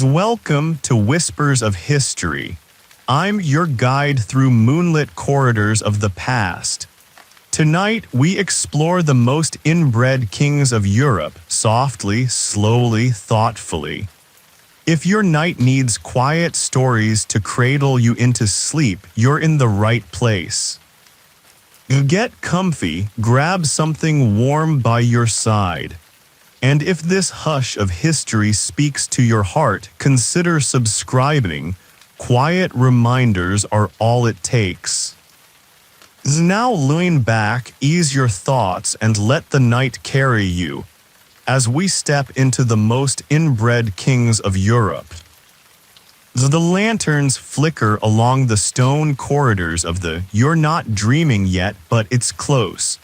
Welcome to Whispers of History. I'm your guide through moonlit corridors of the past. Tonight, we explore the most inbred kings of Europe, softly, slowly, thoughtfully. If your night needs quiet stories to cradle you into sleep, you're in the right place. Get comfy, grab something warm by your side. And if this hush of history speaks to your heart, consider subscribing. Quiet reminders are all it takes. Now lean back, ease your thoughts, and let the night carry you as we step into the most inbred kings of Europe. The lanterns flicker along the stone corridors of the "You're not dreaming yet, but it's close."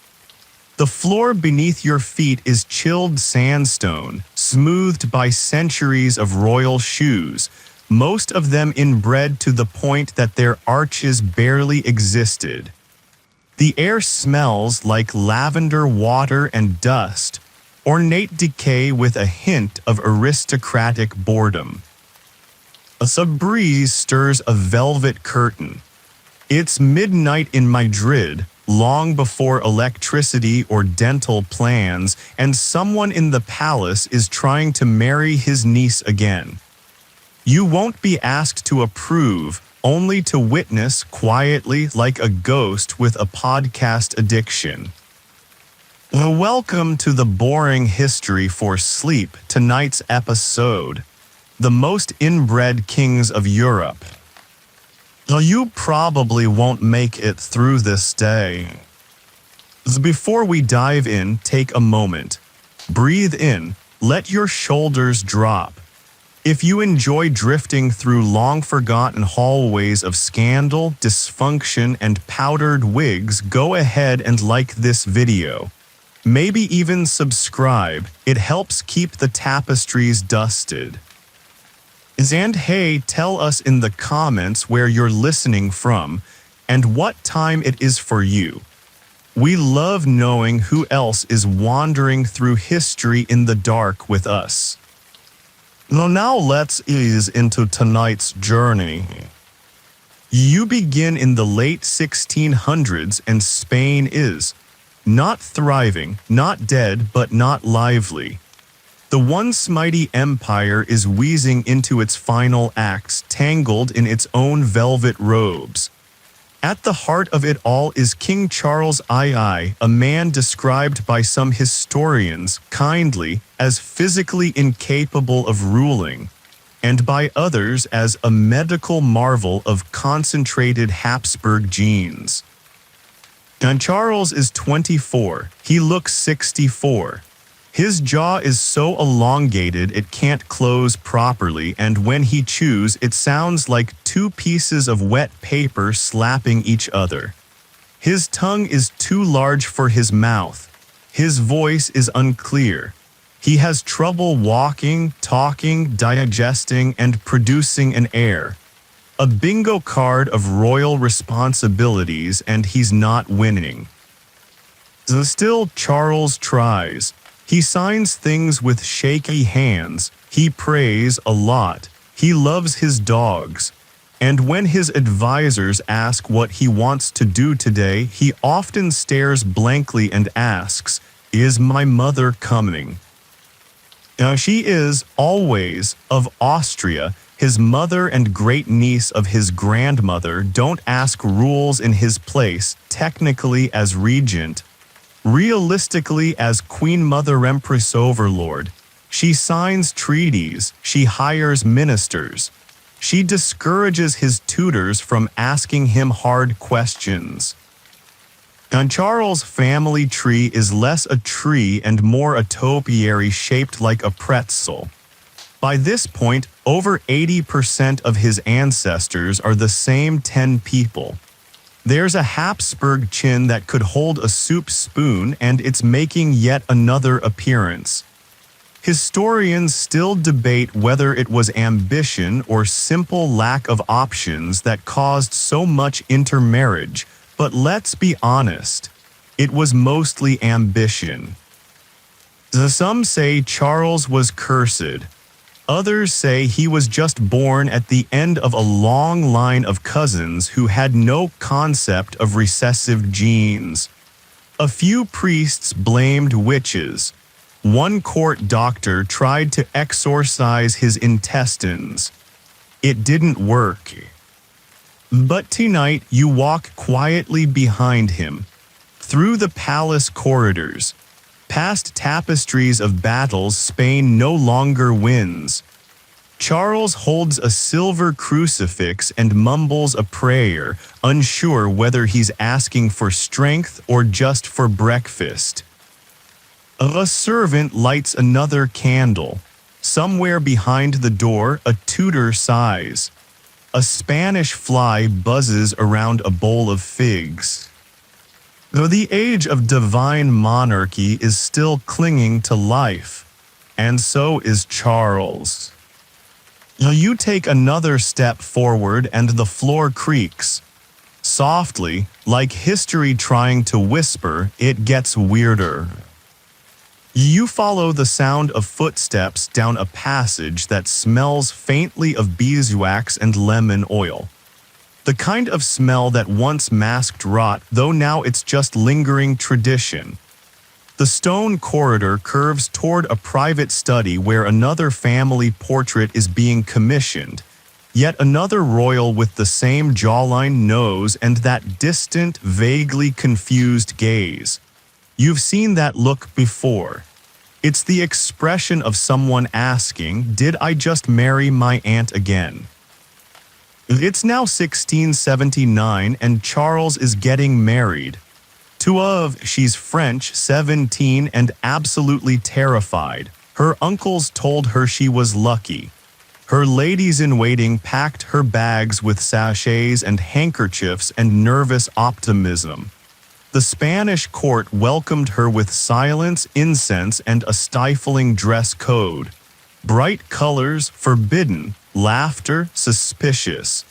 The floor beneath your feet is chilled sandstone, smoothed by centuries of royal shoes, most of them inbred to the point that their arches barely existed. The air smells like lavender water and dust, ornate decay with a hint of aristocratic boredom. A breeze stirs a velvet curtain. It's midnight in Madrid, long before electricity or dental plans, and someone in the palace is trying to marry his niece again. You won't be asked to approve, only to witness quietly like a ghost with a podcast addiction. Welcome to the boring history for sleep, tonight's episode, the most inbred kings of Europe. You probably won't make it through this day. Before we dive in, take a moment. Breathe in, let your shoulders drop. If you enjoy drifting through long-forgotten hallways of scandal, dysfunction, and powdered wigs, go ahead and like this video. Maybe even subscribe, it helps keep the tapestries dusted. And hey, tell us in the comments where you're listening from and what time it is for you. We love knowing who else is wandering through history in the dark with us. Now let's ease into tonight's journey. You begin in the late 1600s and Spain is not thriving, not dead, but not lively. The once mighty empire is wheezing into its final acts, tangled in its own velvet robes. At the heart of it all is King Charles II, a man described by some historians kindly as physically incapable of ruling, and by others as a medical marvel of concentrated Habsburg genes. And Charles is 24, he looks 64. His jaw is so elongated it can't close properly, and when he chews, it sounds like two pieces of wet paper slapping each other. His tongue is too large for his mouth. His voice is unclear. He has trouble walking, talking, digesting, and producing an air. A bingo card of royal responsibilities, and he's not winning. Still, Charles tries. He signs things with shaky hands, he prays a lot, he loves his dogs. And when his advisors ask what he wants to do today, he often stares blankly and asks, "Is my mother coming?" Now she is, always, of Austria. His mother and great-niece of his grandmother don't ask rules in his place, technically as regent. Realistically as Queen Mother Empress Overlord. She signs treaties, she hires ministers. She discourages his tutors from asking him hard questions. And Charles' family tree is less a tree and more a topiary shaped like a pretzel. By this point, over 80% of his ancestors are the same 10 people. There's a Habsburg chin that could hold a soup spoon, and it's making yet another appearance. Historians still debate whether it was ambition or simple lack of options that caused so much intermarriage, but let's be honest, it was mostly ambition. Some say Charles was cursed. Others say he was just born at the end of a long line of cousins who had no concept of recessive genes. A few priests blamed witches. One court doctor tried to exorcise his intestines. It didn't work. But tonight you walk quietly behind him, through the palace corridors, past tapestries of battles Spain no longer wins. Charles holds a silver crucifix and mumbles a prayer, unsure whether he's asking for strength or just for breakfast. A servant lights another candle. Somewhere behind the door, a Tudor sighs. A Spanish fly buzzes around a bowl of figs. Though the age of divine monarchy is still clinging to life, and so is Charles. You take another step forward and the floor creaks. Softly, like history trying to whisper, it gets weirder. You follow the sound of footsteps down a passage that smells faintly of beeswax and lemon oil. The kind of smell that once masked rot, though now it's just lingering tradition. The stone corridor curves toward a private study where another family portrait is being commissioned, yet another royal with the same jawline, nose, and that distant, vaguely confused gaze. You've seen that look before. It's the expression of someone asking, "Did I just marry my aunt again?" It's now 1679 and Charles is getting married. She's French, 17 and absolutely terrified. Her uncles told her she was lucky. Her ladies-in-waiting packed her bags with sachets and handkerchiefs and nervous optimism. The Spanish court welcomed her with silence, incense, and a stifling dress code. Bright colors, forbidden; laughter, suspicious.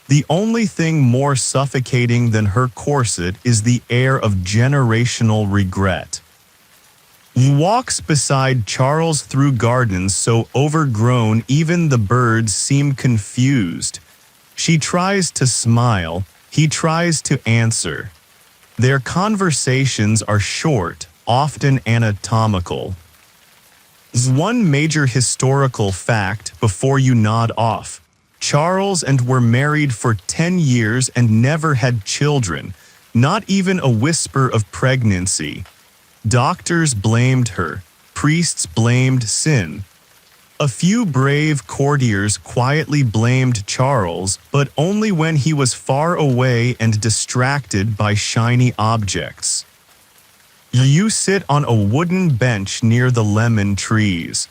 The only thing more suffocating than her corset is the air of generational regret. He walks beside Charles through gardens so overgrown even the birds seem confused. She tries to smile, he tries to answer. Their conversations are short, often anatomical. One major historical fact before you nod off. Charles and were married for 10 years and never had children, not even a whisper of pregnancy. Doctors blamed her, priests blamed sin. A few brave courtiers quietly blamed Charles, but only when he was far away and distracted by shiny objects. You sit on a wooden bench near the lemon trees.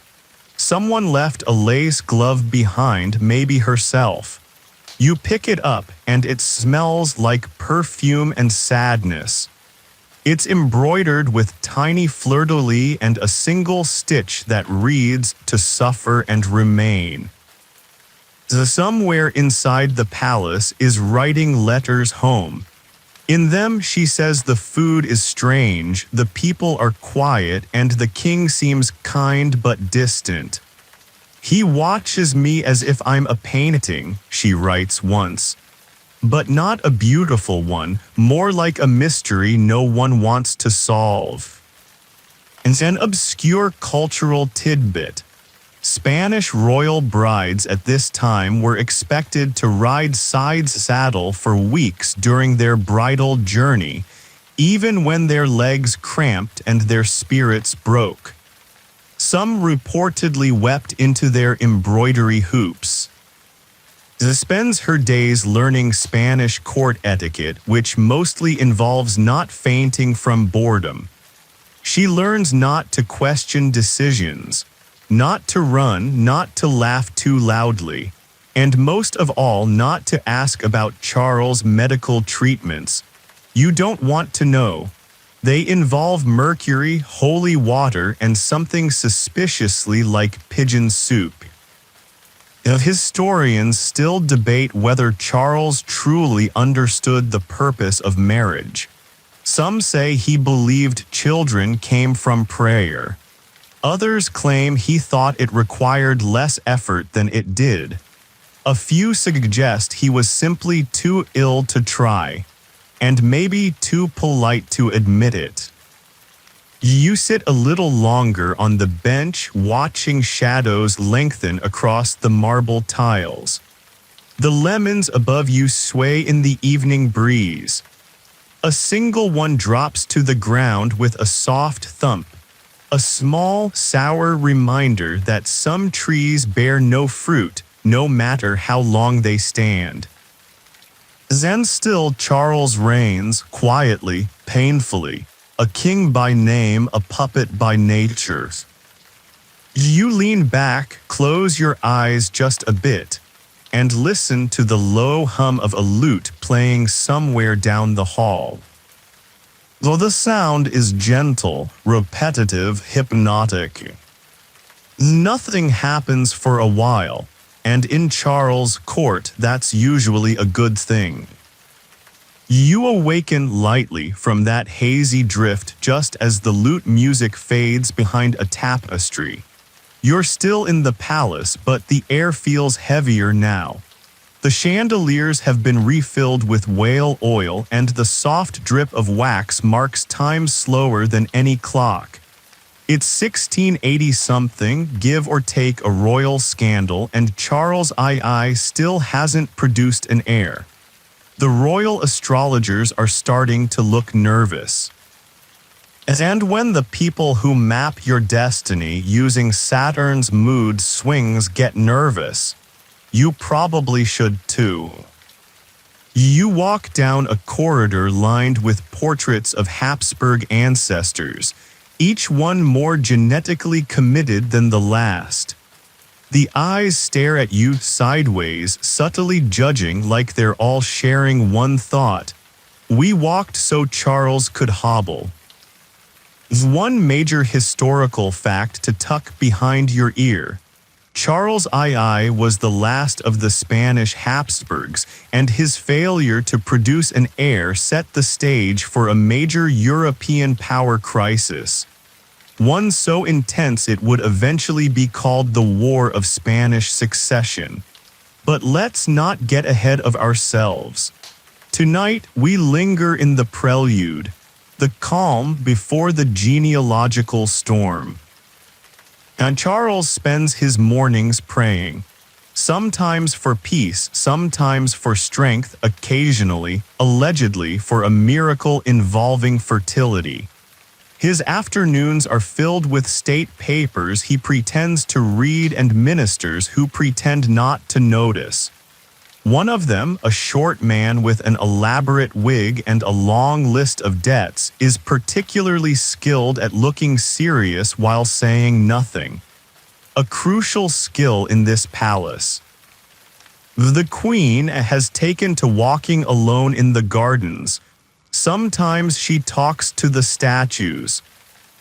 Someone left a lace glove behind, maybe herself. You pick it up, and it smells like perfume and sadness. It's embroidered with tiny fleur-de-lis and a single stitch that reads, "To suffer and remain." Somewhere inside the palace is writing letters home. In them she says the food is strange, the people are quiet, and the king seems kind but distant. "He watches me as if I'm a painting," she writes once. But not a beautiful one, more like a mystery no one wants to solve. And an obscure cultural tidbit. Spanish royal brides at this time were expected to ride side saddle for weeks during their bridal journey, even when their legs cramped and their spirits broke. Some reportedly wept into their embroidery hoops. Spends her days learning Spanish court etiquette, which mostly involves not fainting from boredom. She learns not to question decisions, not to run, not to laugh too loudly, and most of all not to ask about Charles' medical treatments. You don't want to know. They involve mercury, holy water, and something suspiciously like pigeon soup. Historians still debate whether Charles truly understood the purpose of marriage. Some say he believed children came from prayer. Others claim he thought it required less effort than it did. A few suggest he was simply too ill to try, and maybe too polite to admit it. You sit a little longer on the bench watching shadows lengthen across the marble tiles. The lemons above you sway in the evening breeze. A single one drops to the ground with a soft thump, a small, sour reminder that some trees bear no fruit, no matter how long they stand. Then still Charles reigns, quietly, painfully, a king by name, a puppet by nature. You lean back, close your eyes just a bit, and listen to the low hum of a lute playing somewhere down the hall. Though the sound is gentle, repetitive, hypnotic. Nothing happens for a while, and in Charles' court that's usually a good thing. You awaken lightly from that hazy drift just as the lute music fades behind a tapestry. You're still in the palace, but the air feels heavier now. The chandeliers have been refilled with whale oil, and the soft drip of wax marks time slower than any clock. It's 1680-something, give or take a royal scandal, and Charles II still hasn't produced an heir. The royal astrologers are starting to look nervous. And when the people who map your destiny using Saturn's mood swings get nervous, you probably should too. You walk down a corridor lined with portraits of Habsburg ancestors, each one more genetically committed than the last. The eyes stare at you sideways, subtly judging like they're all sharing one thought. We walked so Charles could hobble. One major historical fact to tuck behind your ear. Charles II was the last of the Spanish Habsburgs, and his failure to produce an heir set the stage for a major European power crisis. One so intense it would eventually be called the War of Spanish Succession. But let's not get ahead of ourselves. Tonight we linger in the prelude, the calm before the genealogical storm. And Charles spends his mornings praying, sometimes for peace, sometimes for strength, occasionally, allegedly, for a miracle involving fertility. His afternoons are filled with state papers he pretends to read and ministers who pretend not to notice. One of them, a short man with an elaborate wig and a long list of debts, is particularly skilled at looking serious while saying nothing. A crucial skill in this palace. The Queen has taken to walking alone in the gardens. Sometimes she talks to the statues.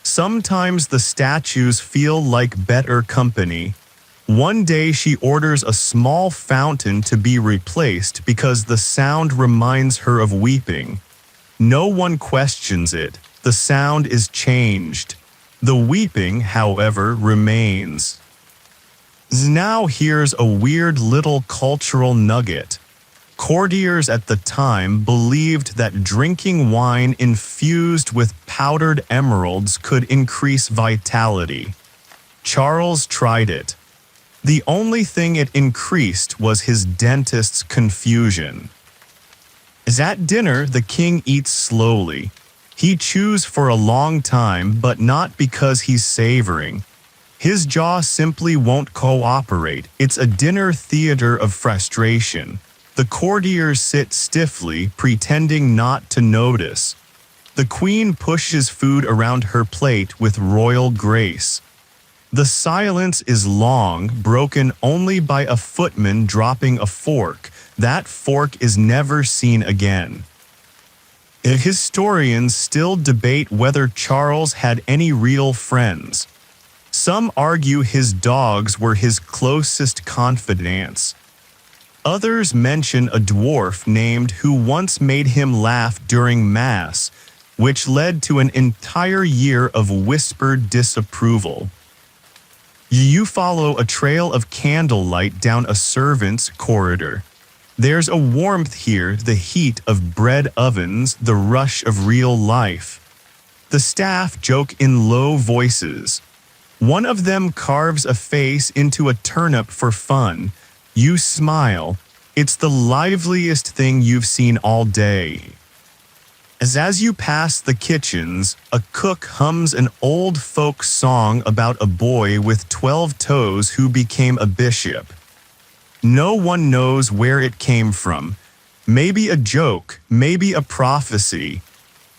Sometimes the statues feel like better company. One day she orders a small fountain to be replaced because the sound reminds her of weeping. No one questions it. The sound is changed. The weeping, however, remains. Now here's a weird little cultural nugget. Courtiers at the time believed that drinking wine infused with powdered emeralds could increase vitality. Charles tried it. The only thing it increased was his dentist's confusion. At dinner, the king eats slowly. He chews for a long time, but not because he's savoring. His jaw simply won't cooperate. It's a dinner theater of frustration. The courtiers sit stiffly, pretending not to notice. The queen pushes food around her plate with royal grace. The silence is long, broken only by a footman dropping a fork. That fork is never seen again. Historians still debate whether Charles had any real friends. Some argue his dogs were his closest confidants. Others mention a dwarf named who once made him laugh during Mass, which led to an entire year of whispered disapproval. You follow a trail of candlelight down a servant's corridor. There's a warmth here, the heat of bread ovens, the rush of real life. The staff joke in low voices. One of them carves a face into a turnip for fun. You smile. It's the liveliest thing you've seen all day. As you pass the kitchens, a cook hums an old folk song about a boy with 12 toes who became a bishop. No one knows where it came from. Maybe a joke, maybe a prophecy,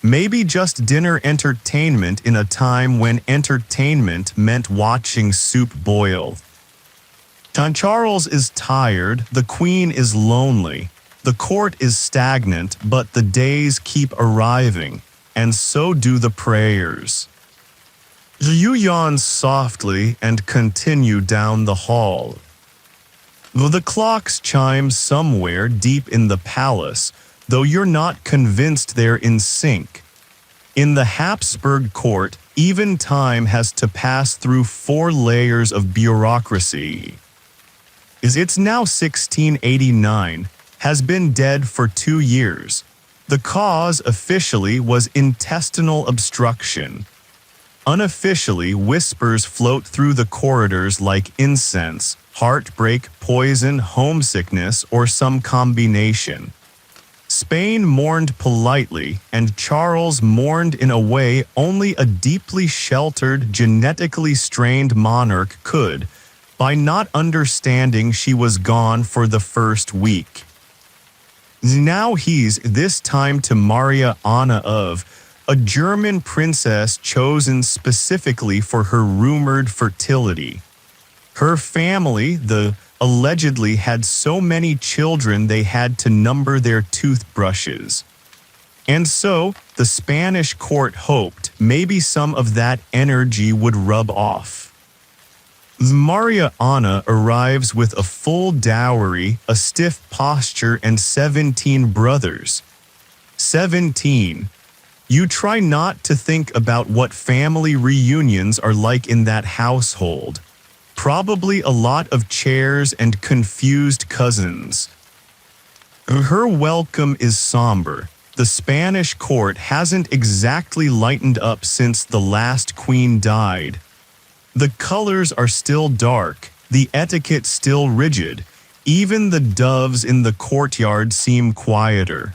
maybe just dinner entertainment in a time when entertainment meant watching soup boil. Charles is tired, the Queen is lonely. The court is stagnant, but the days keep arriving, and so do the prayers. You yawn softly and continue down the hall. The clocks chime somewhere deep in the palace, though you're not convinced they're in sync. In the Habsburg court, even time has to pass through 4 layers of bureaucracy. It's now 1689, has been dead for 2 years. The cause officially was intestinal obstruction. Unofficially, whispers float through the corridors like incense, heartbreak, poison, homesickness, or some combination. Spain mourned politely, and Charles mourned in a way only a deeply sheltered, genetically strained monarch could, by not understanding she was gone for the first week. Now he's, this time to Maria Anna of, a German princess chosen specifically for her rumored fertility. Her family, allegedly had so many children they had to number their toothbrushes. And so, the Spanish court hoped maybe some of that energy would rub off. Maria Anna arrives with a full dowry, a stiff posture, and 17 brothers. 17. You try not to think about what family reunions are like in that household. Probably a lot of chairs and confused cousins. Her welcome is somber. The Spanish court hasn't exactly lightened up since the last queen died. The colors are still dark, the etiquette still rigid. Even the doves in the courtyard seem quieter.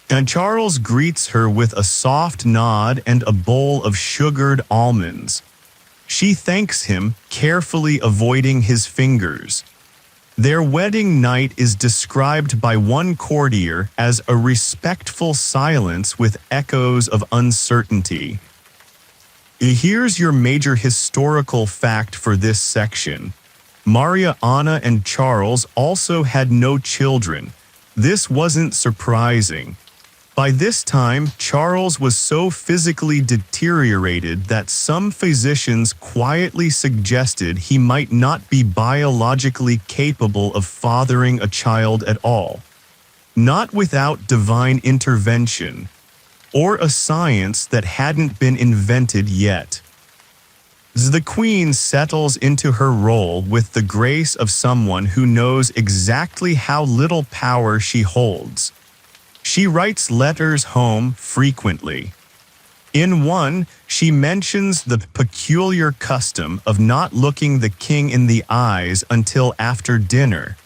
And Charles greets her with a soft nod and a bowl of sugared almonds. She thanks him, carefully avoiding his fingers. Their wedding night is described by one courtier as a respectful silence with echoes of uncertainty. Here's your major historical fact for this section. Maria Anna and Charles also had no children. This wasn't surprising. By this time, Charles was so physically deteriorated that some physicians quietly suggested he might not be biologically capable of fathering a child at all. Not without divine intervention, or a science that hadn't been invented yet. The Queen settles into her role with the grace of someone who knows exactly how little power she holds. She writes letters home frequently. In one, she mentions the peculiar custom of not looking the king in the eyes until after dinner.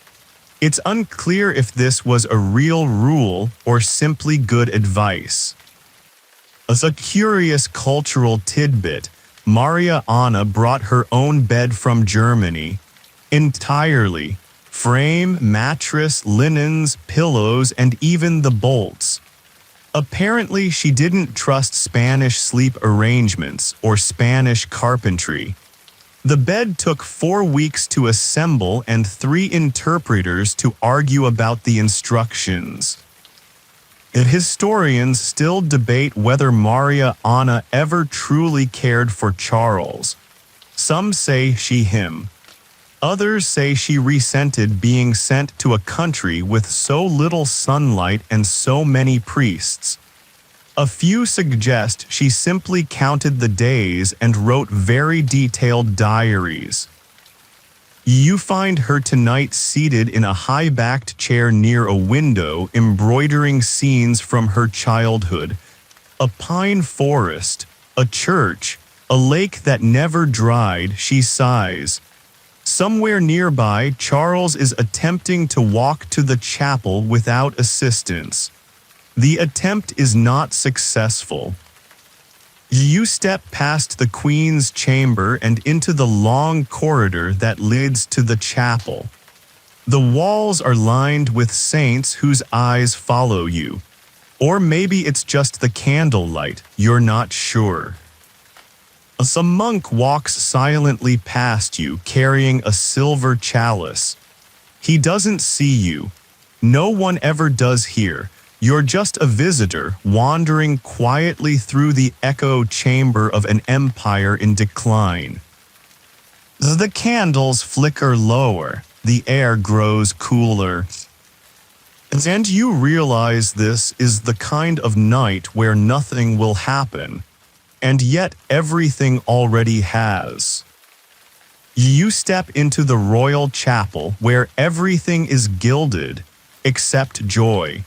It's unclear if this was a real rule or simply good advice. As a curious cultural tidbit, Maria Anna brought her own bed from Germany, entirely. Frame, mattress, linens, pillows, and even the bolts. Apparently, she didn't trust Spanish sleep arrangements or Spanish carpentry. The bed took 4 weeks to assemble and 3 interpreters to argue about the instructions. Historians still debate whether Maria Anna ever truly cared for Charles. Some say him. Others say she resented being sent to a country with so little sunlight and so many priests. A few suggest she simply counted the days and wrote very detailed diaries. You find her tonight seated in a high-backed chair near a window, embroidering scenes from her childhood. A pine forest, a church, a lake that never dried, she sighs. Somewhere nearby, Charles is attempting to walk to the chapel without assistance. The attempt is not successful. You step past the Queen's chamber and into the long corridor that leads to the chapel. The walls are lined with saints whose eyes follow you. Or maybe it's just the candlelight, you're not sure. Some monk walks silently past you carrying a silver chalice. He doesn't see you. No one ever does here. You're just a visitor wandering quietly through the echo chamber of an empire in decline. The candles flicker lower. The air grows cooler. And you realize this is the kind of night where nothing will happen. And yet everything already has. You step into the royal chapel where everything is gilded, except joy.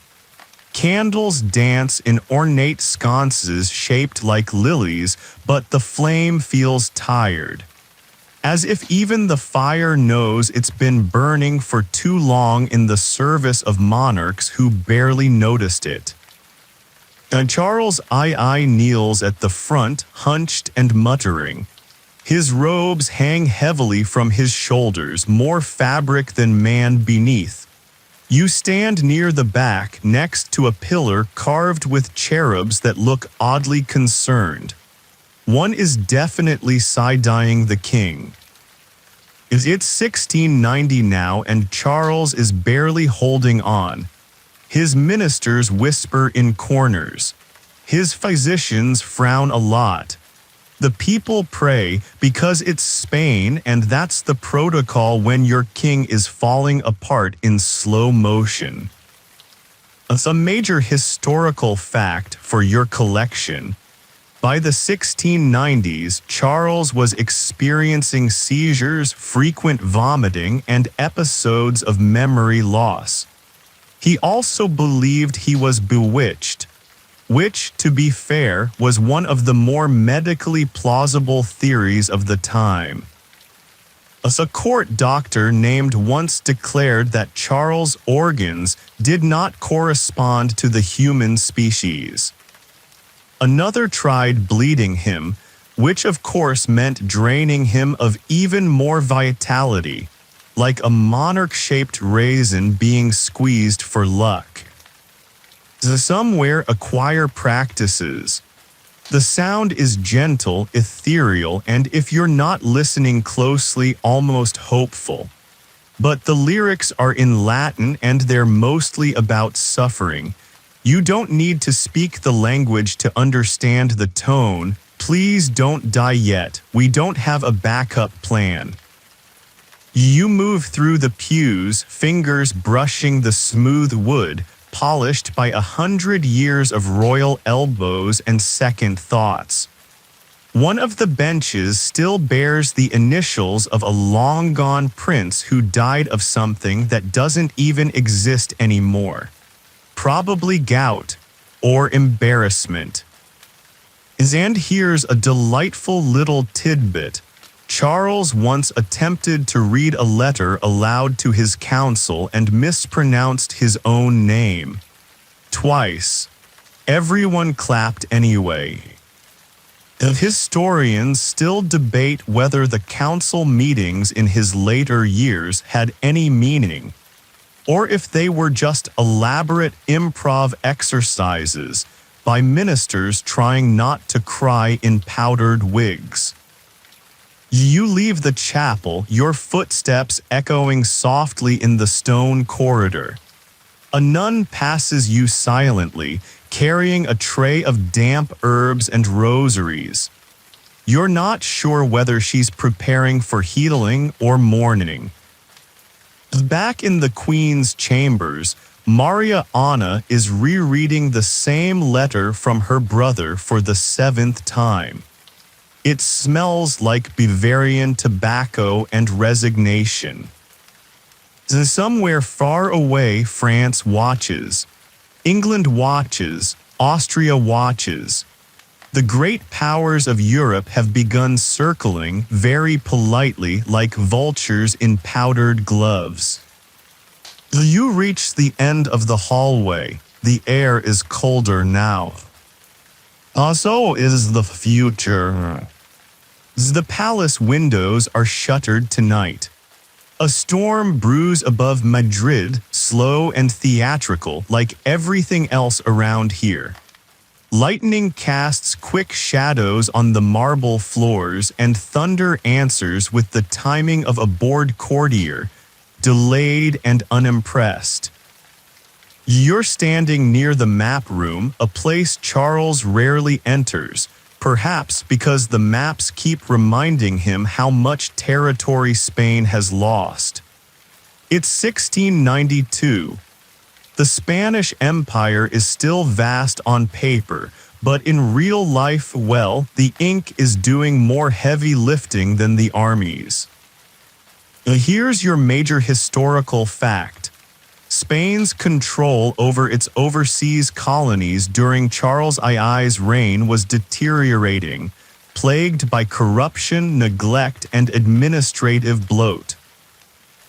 Candles dance in ornate sconces shaped like lilies, but the flame feels tired. As if even the fire knows it's been burning for too long in the service of monarchs who barely noticed it. Charles II kneels at the front, hunched and muttering. His robes hang heavily from his shoulders, more fabric than man beneath. You stand near the back, next to a pillar carved with cherubs that look oddly concerned. One is definitely side-eyeing the king. It's 1690 now, and Charles is barely holding on. His ministers whisper in corners. His physicians frown a lot. The people pray because it's Spain, and that's the protocol when your king is falling apart in slow motion. It's a major historical fact for your collection. By the 1690s, Charles was experiencing seizures, frequent vomiting, and episodes of memory loss. He also believed he was bewitched, which, to be fair, was one of the more medically plausible theories of the time. A court doctor named once declared that Charles' organs did not correspond to the human species. Another tried bleeding him, which of course meant draining him of even more vitality, like a monarch-shaped raisin being squeezed for luck. Somewhere a choir practices. The sound is gentle, ethereal, and if you're not listening closely, almost hopeful. But the lyrics are in Latin and they're mostly about suffering. You don't need to speak the language to understand the tone. Please don't die yet. We don't have a backup plan. You move through the pews, fingers brushing the smooth wood, polished by 100 years of royal elbows and second thoughts. One of the benches still bears the initials of a long-gone prince who died of something that doesn't even exist anymore. Probably gout or embarrassment. And here's a delightful little tidbit. Charles once attempted to read a letter aloud to his council and mispronounced his own name. Twice. Everyone clapped anyway. Historians still debate whether the council meetings in his later years had any meaning, or if they were just elaborate improv exercises by ministers trying not to cry in powdered wigs. You leave the chapel, your footsteps echoing softly in the stone corridor. A nun passes you silently, carrying a tray of damp herbs and rosaries. You're not sure whether she's preparing for healing or mourning. Back in the Queen's chambers, Maria Anna is rereading the same letter from her brother for the 7th time. It smells like Bavarian tobacco and resignation. Somewhere far away, France watches. England watches. Austria watches. The great powers of Europe have begun circling very politely like vultures in powdered gloves. You reach the end of the hallway. The air is colder now. So is the future. The palace windows are shuttered tonight. A storm brews above Madrid, slow and theatrical like everything else around here. Lightning casts quick shadows on the marble floors and thunder answers with the timing of a bored courtier, delayed and unimpressed. You're standing near the map room, a place Charles rarely enters, perhaps because the maps keep reminding him how much territory Spain has lost. It's 1692. The Spanish Empire is still vast on paper, but in real life, well, the ink is doing more heavy lifting than the armies. Here's your major historical fact. Spain's control over its overseas colonies during Charles II's reign was deteriorating, plagued by corruption, neglect, and administrative bloat.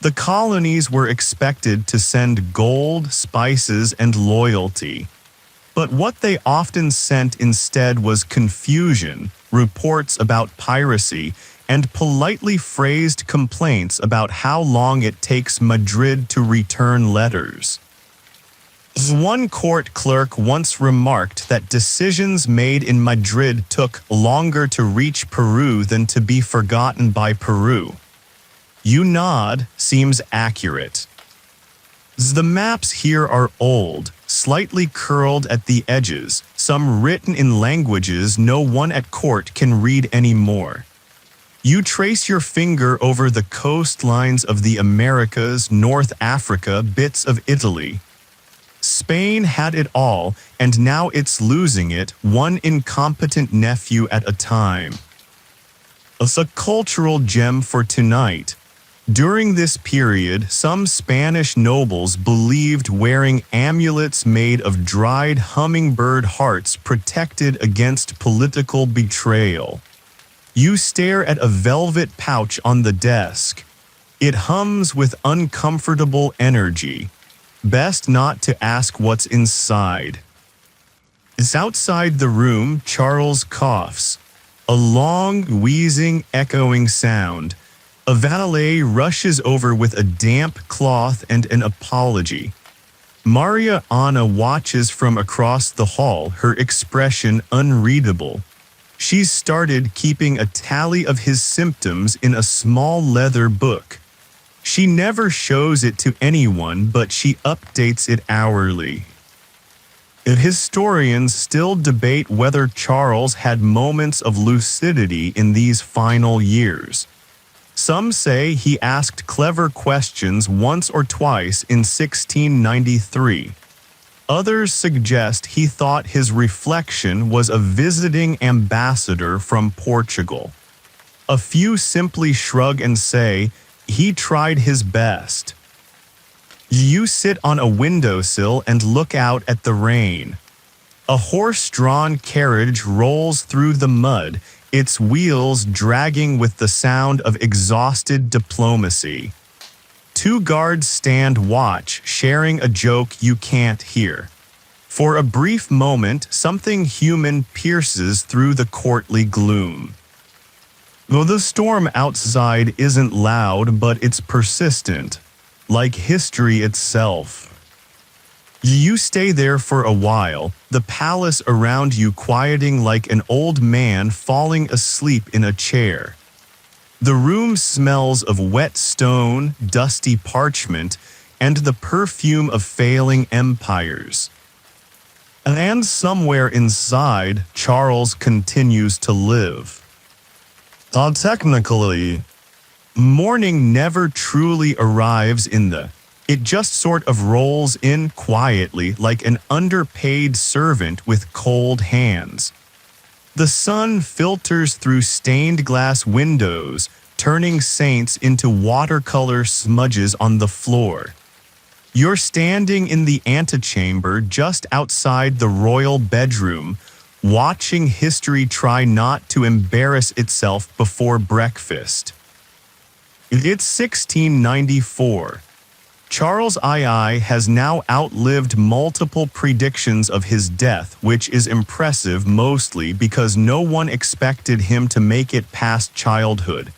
The colonies were expected to send gold, spices, and loyalty. But what they often sent instead was confusion, reports about piracy, and politely phrased complaints about how long it takes Madrid to return letters. One court clerk once remarked that decisions made in Madrid took longer to reach Peru than to be forgotten by Peru. You nod, seems accurate. The maps here are old, slightly curled at the edges, some written in languages no one at court can read anymore. You trace your finger over the coastlines of the Americas, North Africa, bits of Italy. Spain had it all, and now it's losing it, one incompetent nephew at a time. It's a cultural gem for tonight. During this period, some Spanish nobles believed wearing amulets made of dried hummingbird hearts protected against political betrayal. You stare at a velvet pouch on the desk. It hums with uncomfortable energy. Best not to ask what's inside. It's outside the room, Charles coughs. A long, wheezing, echoing sound. A valet rushes over with a damp cloth and an apology. Maria Anna watches from across the hall, her expression unreadable. She's started keeping a tally of his symptoms in a small leather book. She never shows it to anyone, but she updates it hourly. Historians still debate whether Charles had moments of lucidity in these final years. Some say he asked clever questions once or twice in 1693. Others suggest he thought his reflection was a visiting ambassador from Portugal. A few simply shrug and say, he tried his best. You sit on a windowsill and look out at the rain. A horse-drawn carriage rolls through the mud, its wheels dragging with the sound of exhausted diplomacy. Two guards stand watch, sharing a joke you can't hear. For a brief moment, something human pierces through the courtly gloom. Though the storm outside isn't loud, but it's persistent, like history itself. You stay there for a while, the palace around you quieting like an old man falling asleep in a chair. The room smells of wet stone, dusty parchment, and the perfume of failing empires. And somewhere inside, Charles continues to live. Technically, morning never truly arrives in the It just sort of rolls in quietly like an underpaid servant with cold hands. The sun filters through stained glass windows, turning saints into watercolor smudges on the floor. You're standing in the antechamber just outside the royal bedroom, watching history try not to embarrass itself before breakfast. It's 1694. Charles II has now outlived multiple predictions of his death, which is impressive mostly because no one expected him to make it past childhood.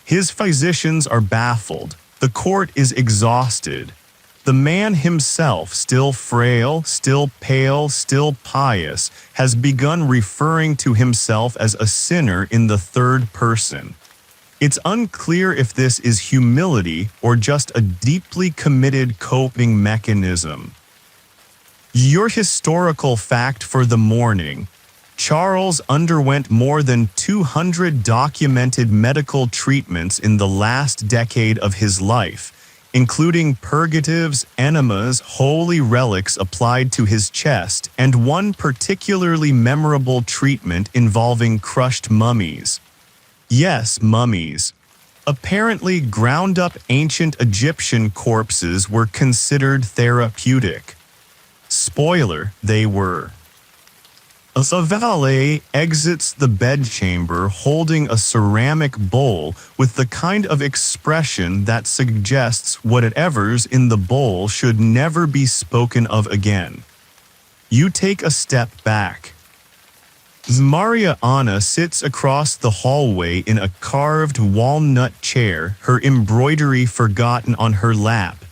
His physicians are baffled. The court is exhausted. The man himself, still frail, still pale, still pious, has begun referring to himself as a sinner in the third person. It's unclear if this is humility or just a deeply committed coping mechanism. Your historical fact for the morning: Charles underwent more than 200 documented medical treatments in the last decade of his life, including purgatives, enemas, holy relics applied to his chest, and one particularly memorable treatment involving crushed mummies. Yes, mummies. Apparently, ground-up ancient Egyptian corpses were considered therapeutic. Spoiler, they were. A valet exits the bedchamber holding a ceramic bowl with the kind of expression that suggests whatever's in the bowl should never be spoken of again. You take a step back. Maria Anna sits across the hallway in a carved walnut chair, her embroidery forgotten on her lap.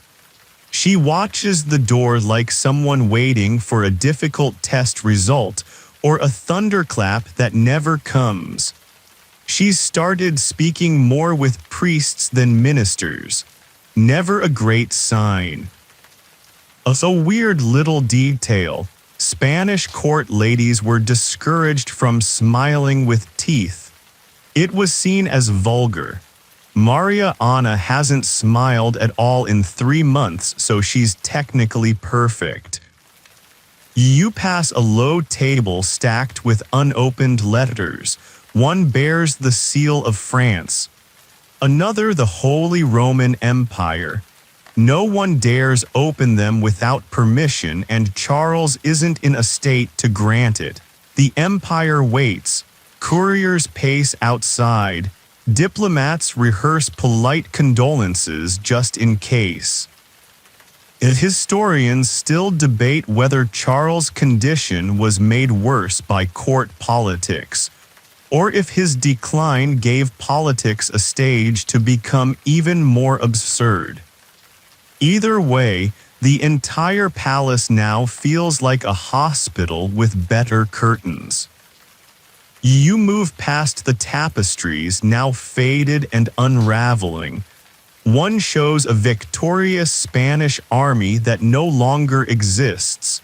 She watches the door like someone waiting for a difficult test result or a thunderclap that never comes. She's started speaking more with priests than ministers. Never a great sign. A weird little detail. Spanish court ladies were discouraged from smiling with teeth. It was seen as vulgar. Maria Anna hasn't smiled at all in 3 months, so she's technically perfect. You pass a low table stacked with unopened letters. One bears the seal of France. Another the Holy Roman Empire. No one dares open them without permission, and Charles isn't in a state to grant it. The empire waits. Couriers pace outside. Diplomats rehearse polite condolences just in case. Historians still debate whether Charles' condition was made worse by court politics, or if his decline gave politics a stage to become even more absurd. Either way, the entire palace now feels like a hospital with better curtains. You move past the tapestries, now faded and unraveling. One shows a victorious Spanish army that no longer exists.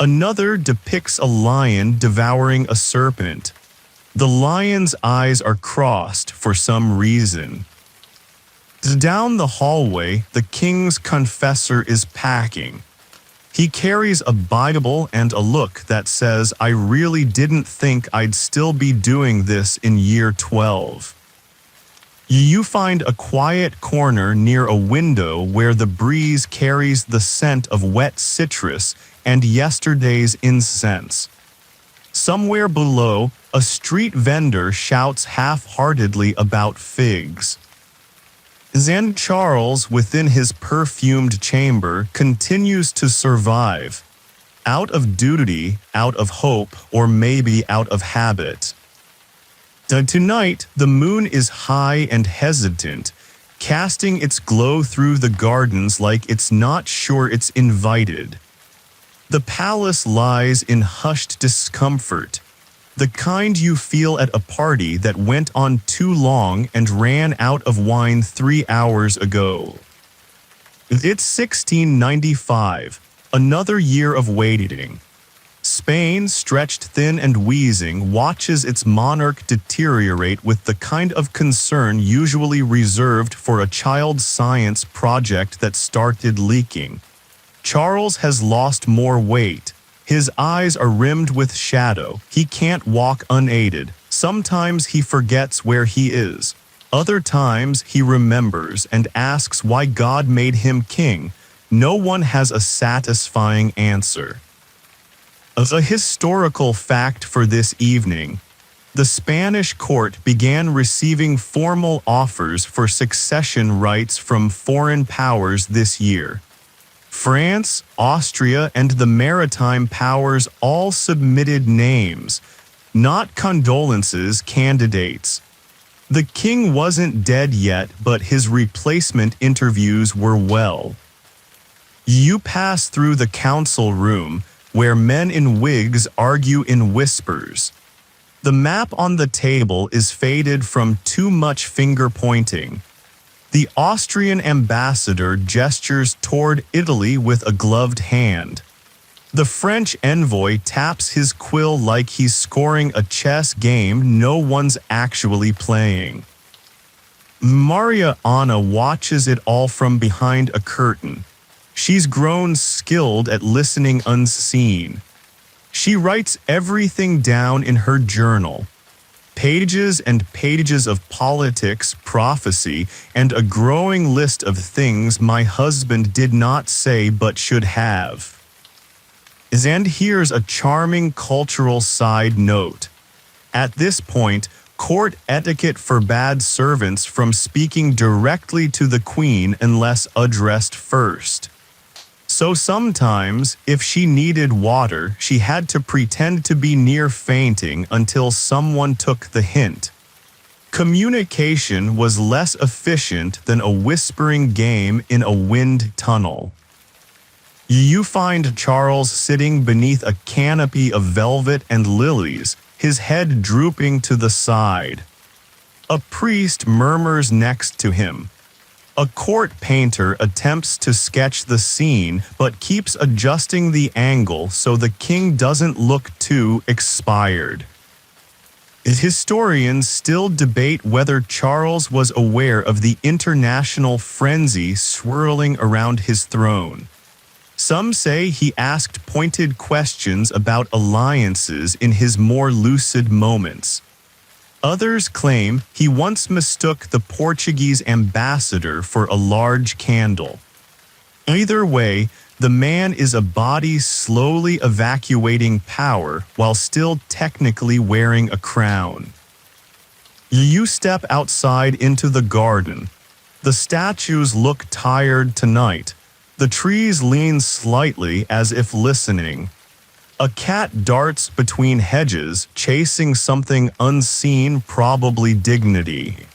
Another depicts a lion devouring a serpent. The lion's eyes are crossed for some reason. Down the hallway, the king's confessor is packing. He carries a Bible and a look that says, "I really didn't think I'd still be doing this in year 12. You find a quiet corner near a window where the breeze carries the scent of wet citrus and yesterday's incense. Somewhere below, a street vendor shouts half-heartedly about figs. Then Charles, within his perfumed chamber, continues to survive. Out of duty, out of hope, or maybe out of habit. Tonight, the moon is high and hesitant, casting its glow through the gardens like it's not sure it's invited. The palace lies in hushed discomfort, the kind you feel at a party that went on too long and ran out of wine 3 hours ago. It's 1695, another year of waiting. Spain, stretched thin and wheezing, watches its monarch deteriorate with the kind of concern usually reserved for a child science project that started leaking. Charles has lost more weight. His eyes are rimmed with shadow. He can't walk unaided. Sometimes he forgets where he is. Other times he remembers and asks why God made him king. No one has a satisfying answer. A historical fact for this evening: the Spanish court began receiving formal offers for succession rights from foreign powers this year. France, Austria, and the maritime powers all submitted names, not condolences, candidates. The king wasn't dead yet, but his replacement interviews were well. You pass through the council room, where men in wigs argue in whispers. The map on the table is faded from too much finger-pointing. The Austrian ambassador gestures toward Italy with a gloved hand. The French envoy taps his quill like he's scoring a chess game no one's actually playing. Maria Anna watches it all from behind a curtain. She's grown skilled at listening unseen. She writes everything down in her journal. Pages and pages of politics, prophecy, and a growing list of things my husband did not say but should have. And here's a charming cultural side note. At this point, court etiquette forbade servants from speaking directly to the queen unless addressed first. So sometimes, if she needed water, she had to pretend to be near fainting until someone took the hint. Communication was less efficient than a whispering game in a wind tunnel. You find Charles sitting beneath a canopy of velvet and lilies, his head drooping to the side. A priest murmurs next to him. A court painter attempts to sketch the scene but keeps adjusting the angle so the king doesn't look too expired. Historians still debate whether Charles was aware of the international frenzy swirling around his throne. Some say he asked pointed questions about alliances in his more lucid moments. Others claim he once mistook the Portuguese ambassador for a large candle. Either way, the man is a body slowly evacuating power while still technically wearing a crown. You step outside into the garden. The statues look tired tonight. The trees lean slightly as if listening. A cat darts between hedges, chasing something unseen, probably dignity.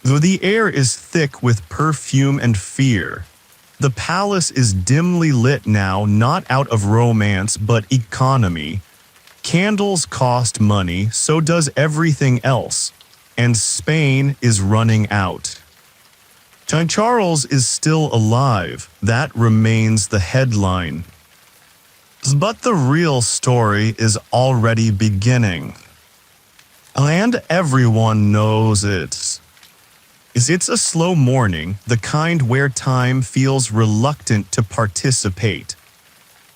The air is thick with perfume and fear. The palace is dimly lit now, not out of romance but economy. Candles cost money, so does everything else. And Spain is running out. Charles is still alive. That remains the headline. But the real story is already beginning. And everyone knows it. It's a slow morning, the kind where time feels reluctant to participate.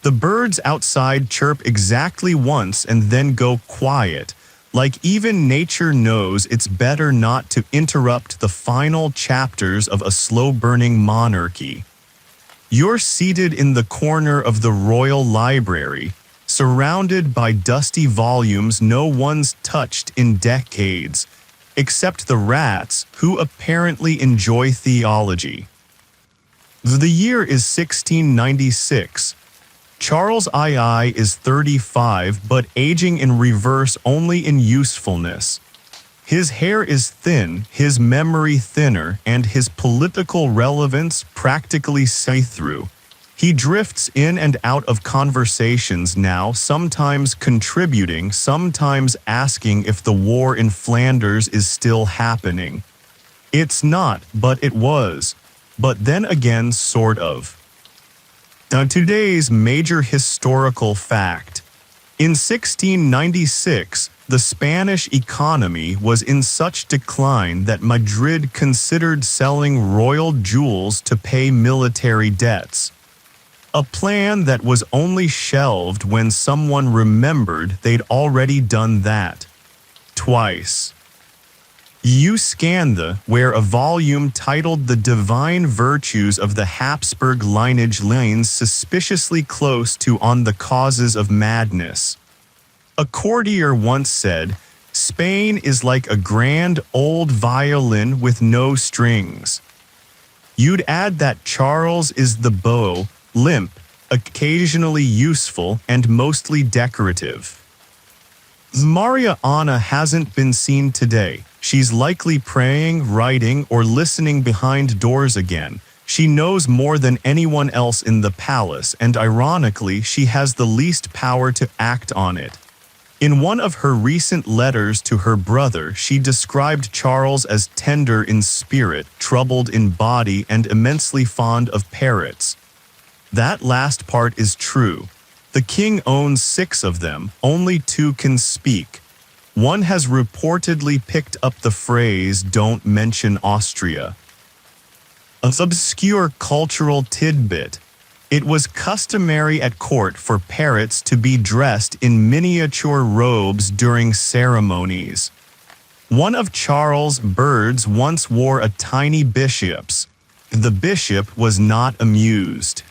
The birds outside chirp exactly once and then go quiet, like even nature knows it's better not to interrupt the final chapters of a slow-burning monarchy. You're seated in the corner of the royal library, surrounded by dusty volumes no one's touched in decades, except the rats, who apparently enjoy theology. The year is 1696. Charles II is 35 but aging in reverse only in usefulness. His hair is thin, his memory thinner, and his political relevance practically see-through. He drifts in and out of conversations now, sometimes contributing, sometimes asking if the war in Flanders is still happening. It's not, but it was. But then again, sort of. Now, today's major historical fact: In 1696, the Spanish economy was in such decline that Madrid considered selling royal jewels to pay military debts. A plan that was only shelved when someone remembered they'd already done that. Twice. Euskande, where a volume titled The Divine Virtues of the Habsburg lineage lays suspiciously close to On the Causes of Madness. A courtier once said, "Spain is like a grand old violin with no strings." You'd add that Charles is the bow, limp, occasionally useful, and mostly decorative. Maria Anna hasn't been seen today. She's likely praying, writing, or listening behind doors again. She knows more than anyone else in the palace, and ironically, she has the least power to act on it. In one of her recent letters to her brother, she described Charles as tender in spirit, troubled in body, and immensely fond of parrots. That last part is true. The king owns 6 of them, only 2 can speak. One has reportedly picked up the phrase, "Don't mention Austria." An obscure cultural tidbit. It was customary at court for parrots to be dressed in miniature robes during ceremonies. One of Charles' birds once wore a tiny bishop's. The bishop was not amused.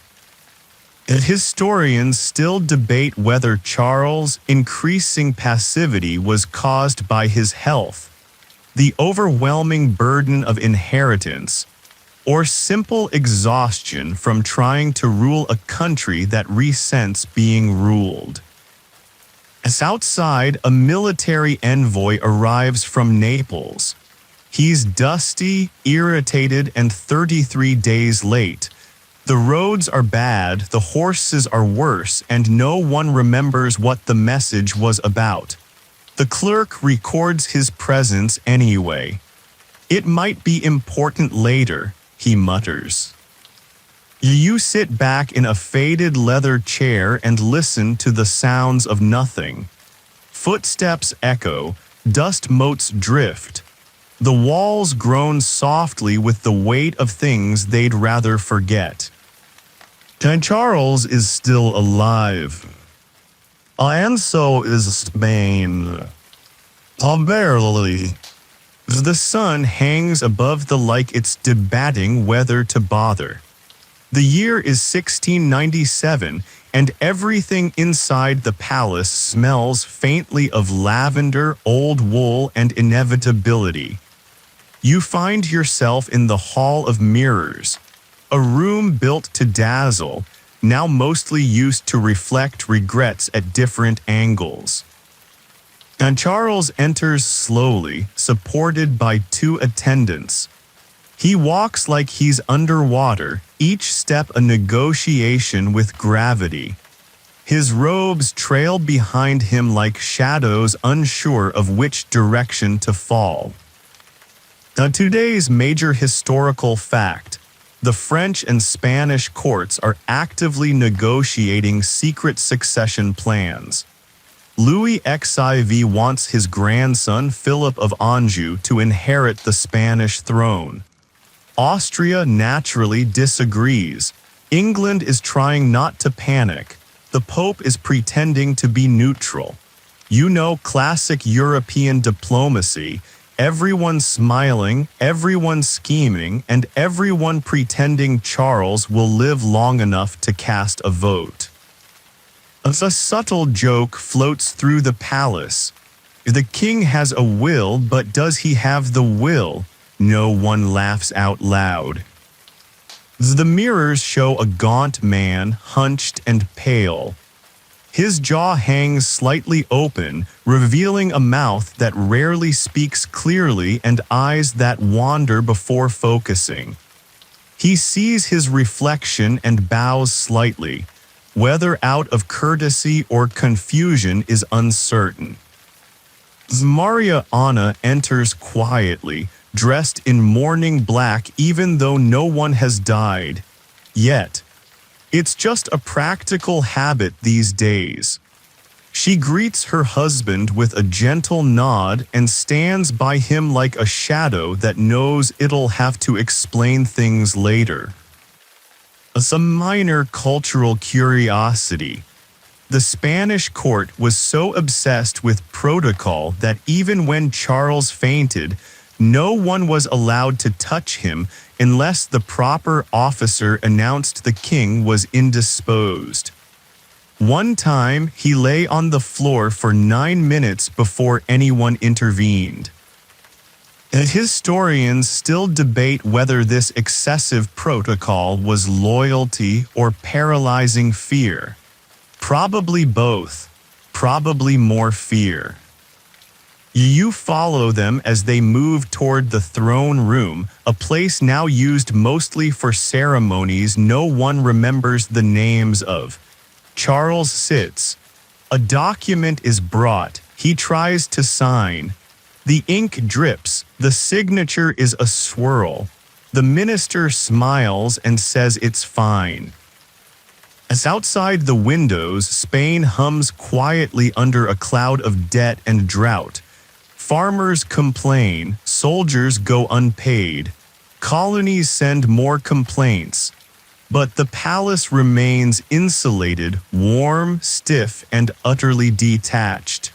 Historians still debate whether Charles' increasing passivity was caused by his health, the overwhelming burden of inheritance, or simple exhaustion from trying to rule a country that resents being ruled. As outside, a military envoy arrives from Naples. He's dusty, irritated, and 33 days late. The roads are bad, the horses are worse, and no one remembers what the message was about. The clerk records his presence anyway. "It might be important later," he mutters. You sit back in a faded leather chair and listen to the sounds of nothing. Footsteps echo, dust motes drift. The walls groan softly with the weight of things they'd rather forget. Charles is still alive. And so is Spain. Barely. The sun hangs above the lake, it's debating whether to bother. The year is 1697, and everything inside the palace smells faintly of lavender, old wool, and inevitability. You find yourself in the Hall of Mirrors, a room built to dazzle, now mostly used to reflect regrets at different angles. And Charles enters slowly, supported by 2 attendants. He walks like he's underwater, each step a negotiation with gravity. His robes trail behind him like shadows, unsure of which direction to fall. Today's major historical fact: the French and Spanish courts are actively negotiating secret succession plans. Louis XIV wants his grandson Philip of Anjou to inherit the Spanish throne. Austria naturally disagrees. England is trying not to panic. The Pope is pretending to be neutral. You know, classic European diplomacy. Everyone smiling, everyone scheming, and everyone pretending Charles will live long enough to cast a vote. A subtle joke floats through the palace. The king has a will, but does he have the will? No one laughs out loud. The mirrors show a gaunt man, hunched and pale. His jaw hangs slightly open, revealing a mouth that rarely speaks clearly and eyes that wander before focusing. He sees his reflection and bows slightly. Whether out of courtesy or confusion is uncertain. Maria Anna enters quietly, dressed in mourning black even though no one has died. Yet, it's just a practical habit these days. She greets her husband with a gentle nod and stands by him like a shadow that knows it'll have to explain things later. As a minor cultural curiosity, the Spanish court was so obsessed with protocol that even when Charles fainted, no one was allowed to touch him unless the proper officer announced the king was indisposed. One time, he lay on the floor for 9 minutes before anyone intervened. And historians still debate whether this excessive protocol was loyalty or paralyzing fear. Probably both. Probably more fear. You follow them as they move toward the throne room, a place now used mostly for ceremonies no one remembers the names of. Charles sits. A document is brought. He tries to sign. The ink drips. The signature is a swirl. The minister smiles and says it's fine. As outside the windows, Spain hums quietly under a cloud of debt and drought. Farmers complain, soldiers go unpaid. Colonies send more complaints. But the palace remains insulated, warm, stiff, and utterly detached.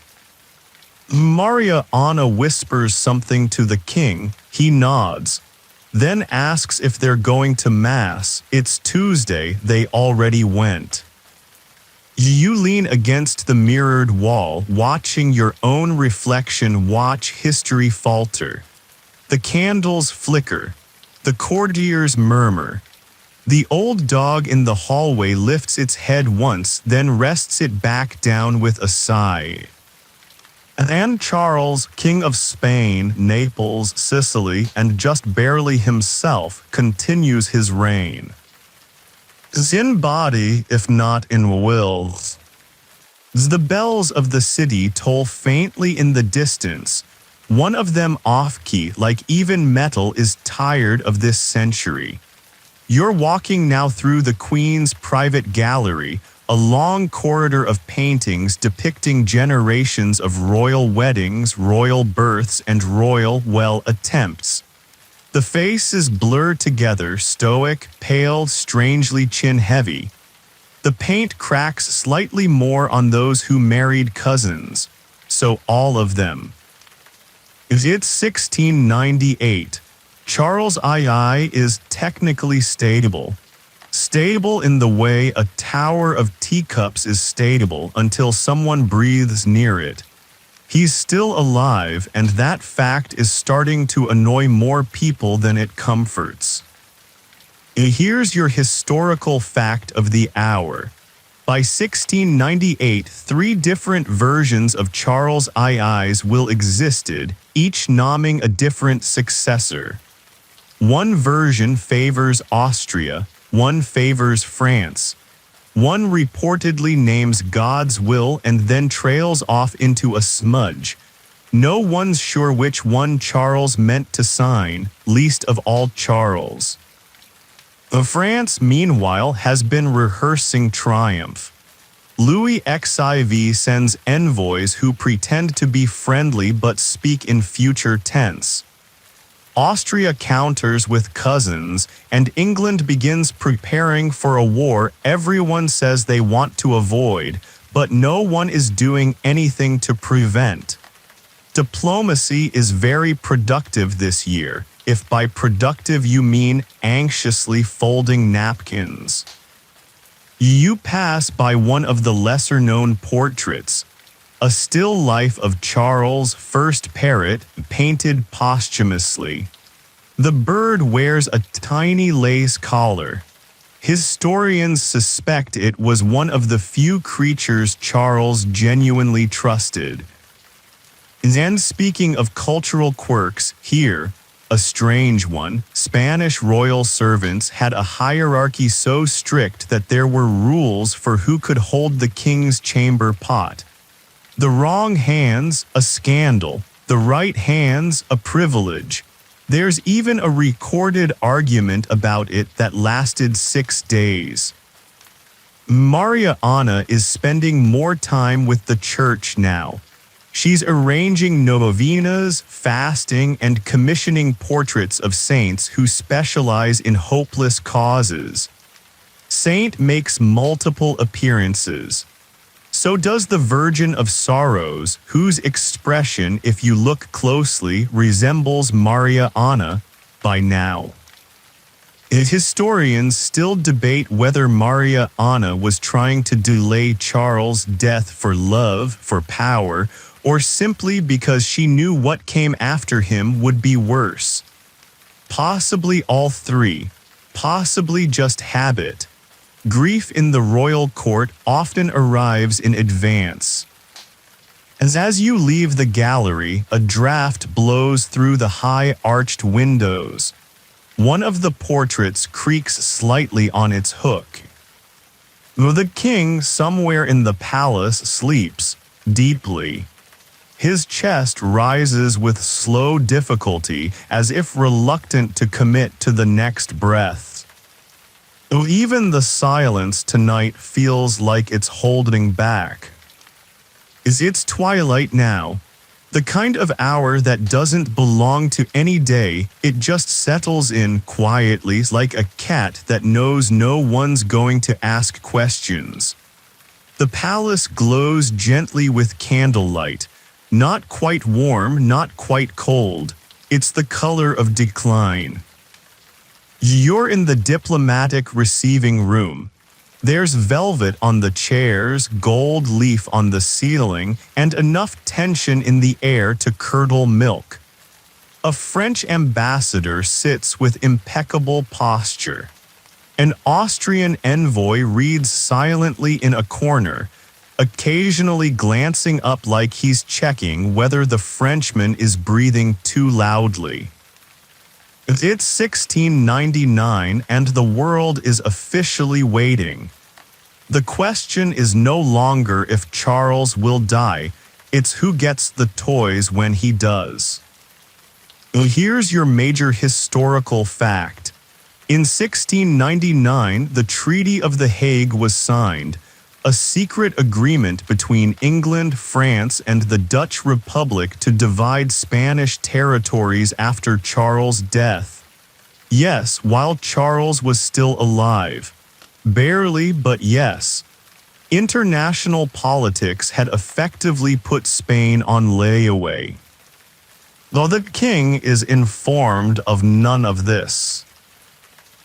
Maria Anna whispers something to the king. He nods. Then asks if they're going to Mass. It's Tuesday, they already went. You lean against the mirrored wall, watching your own reflection watch history falter. The candles flicker. The courtiers murmur. The old dog in the hallway lifts its head once, then rests it back down with a sigh. And Charles, King of Spain, Naples, Sicily, and just barely himself, continues his reign. Is in body, if not in will. The bells of the city toll faintly in the distance, one of them off-key, like even metal is tired of this century. You're walking now through the Queen's private gallery, a long corridor of paintings depicting generations of royal weddings, royal births, and royal, attempts. The faces blur together, stoic, pale, strangely chin-heavy. The paint cracks slightly more on those who married cousins, so all of them. It's 1698. Charles II is technically stable. Stable in the way a tower of teacups is stable until someone breathes near it. He's still alive, and that fact is starting to annoy more people than it comforts. Here's your historical fact of the hour. By 1698, 3 different versions of Charles II's will existed, each nomming a different successor. One version favors Austria, one favors France. One reportedly names God's will and then trails off into a smudge. No one's sure which one Charles meant to sign, least of all Charles. France, meanwhile, has been rehearsing triumph. Louis XIV sends envoys who pretend to be friendly but speak in future tense. Austria counters with cousins, and England begins preparing for a war everyone says they want to avoid, but no one is doing anything to prevent. Diplomacy is very productive this year, if by productive you mean anxiously folding napkins. You pass by one of the lesser-known portraits, a still life of Charles' first parrot, painted posthumously. The bird wears a tiny lace collar. Historians suspect it was one of the few creatures Charles genuinely trusted. And speaking of cultural quirks, here, a strange one, Spanish royal servants had a hierarchy so strict that there were rules for who could hold the king's chamber pot. The wrong hands, a scandal. The right hands, a privilege. There's even a recorded argument about it that lasted 6 days. Maria Anna is spending more time with the church now. She's arranging novenas, fasting, and commissioning portraits of saints who specialize in hopeless causes. Saint makes multiple appearances. So does the Virgin of Sorrows, whose expression, if you look closely, resembles Maria Anna by now. Historians still debate whether Maria Anna was trying to delay Charles' death for love, for power, or simply because she knew what came after him would be worse. Possibly all three, possibly just habit. Grief in the royal court often arrives in advance. As you leave the gallery, a draft blows through the high arched windows. One of the portraits creaks slightly on its hook. The king, somewhere in the palace, sleeps deeply. His chest rises with slow difficulty, as if reluctant to commit to the next breath. Even the silence tonight feels like it's holding back. It's twilight now. The kind of hour that doesn't belong to any day, it just settles in quietly like a cat that knows no one's going to ask questions. The palace glows gently with candlelight, not quite warm, not quite cold. It's the color of decline. You're in the diplomatic receiving room. There's velvet on the chairs, gold leaf on the ceiling, and enough tension in the air to curdle milk. A French ambassador sits with impeccable posture. An Austrian envoy reads silently in a corner, occasionally glancing up like he's checking whether the Frenchman is breathing too loudly. It's 1699 and the world is officially waiting. The question is no longer if Charles will die, it's who gets the toys when he does. Here's your major historical fact. In 1699, the Treaty of The Hague was signed, a secret agreement between England, France, and the Dutch Republic to divide Spanish territories after Charles' death. Yes, while Charles was still alive. Barely, but yes. International politics had effectively put Spain on layaway. Though the king is informed of none of this.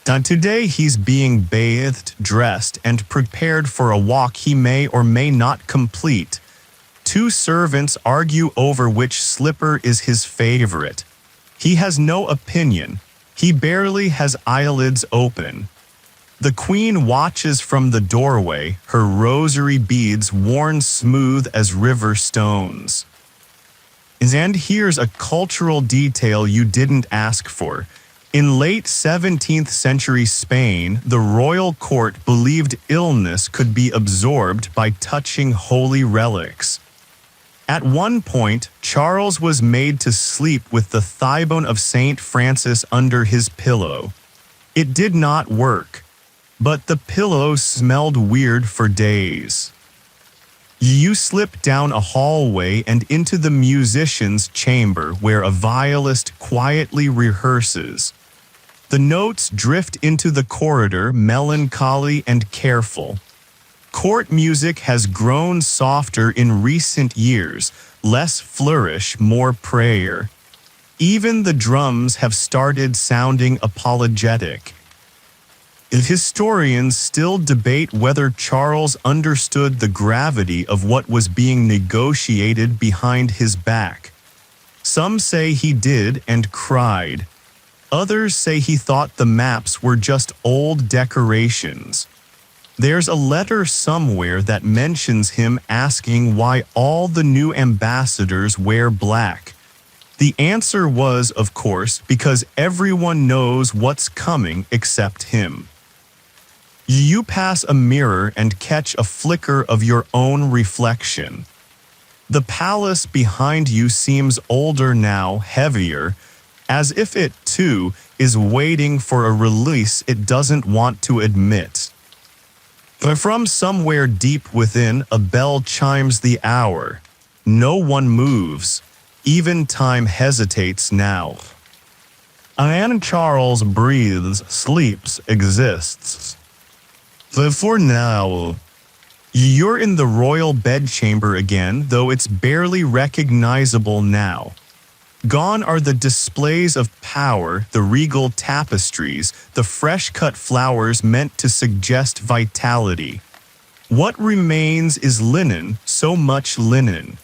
Today he's being bathed, dressed, and prepared for a walk he may or may not complete. Two servants argue over which slipper is his favorite. He has no opinion. He barely has eyelids open. The queen watches from the doorway, her rosary beads worn smooth as river stones. And here's a cultural detail you didn't ask for. In late 17th century Spain, the royal court believed illness could be absorbed by touching holy relics. At one point, Charles was made to sleep with the thigh bone of Saint Francis under his pillow. It did not work, but the pillow smelled weird for days. You slip down a hallway and into the musician's chamber where a violist quietly rehearses. The notes drift into the corridor, melancholy and careful. Court music has grown softer in recent years, less flourish, more prayer. Even the drums have started sounding apologetic. Historians still debate whether Charles understood the gravity of what was being negotiated behind his back. Some say he did and cried. Others say he thought the maps were just old decorations. There's a letter somewhere that mentions him asking why all the new ambassadors wear black. The answer was, of course, because everyone knows what's coming except him. You pass a mirror and catch a flicker of your own reflection. The palace behind you seems older now, heavier, as if it, too, is waiting for a release it doesn't want to admit. But from somewhere deep within, a bell chimes the hour. No one moves. Even time hesitates now. And Charles breathes, sleeps, exists. But for now, you're in the royal bedchamber again, though it's barely recognizable now. Gone are the displays of power, the regal tapestries, the fresh-cut flowers meant to suggest vitality. What remains is linen, so much linen.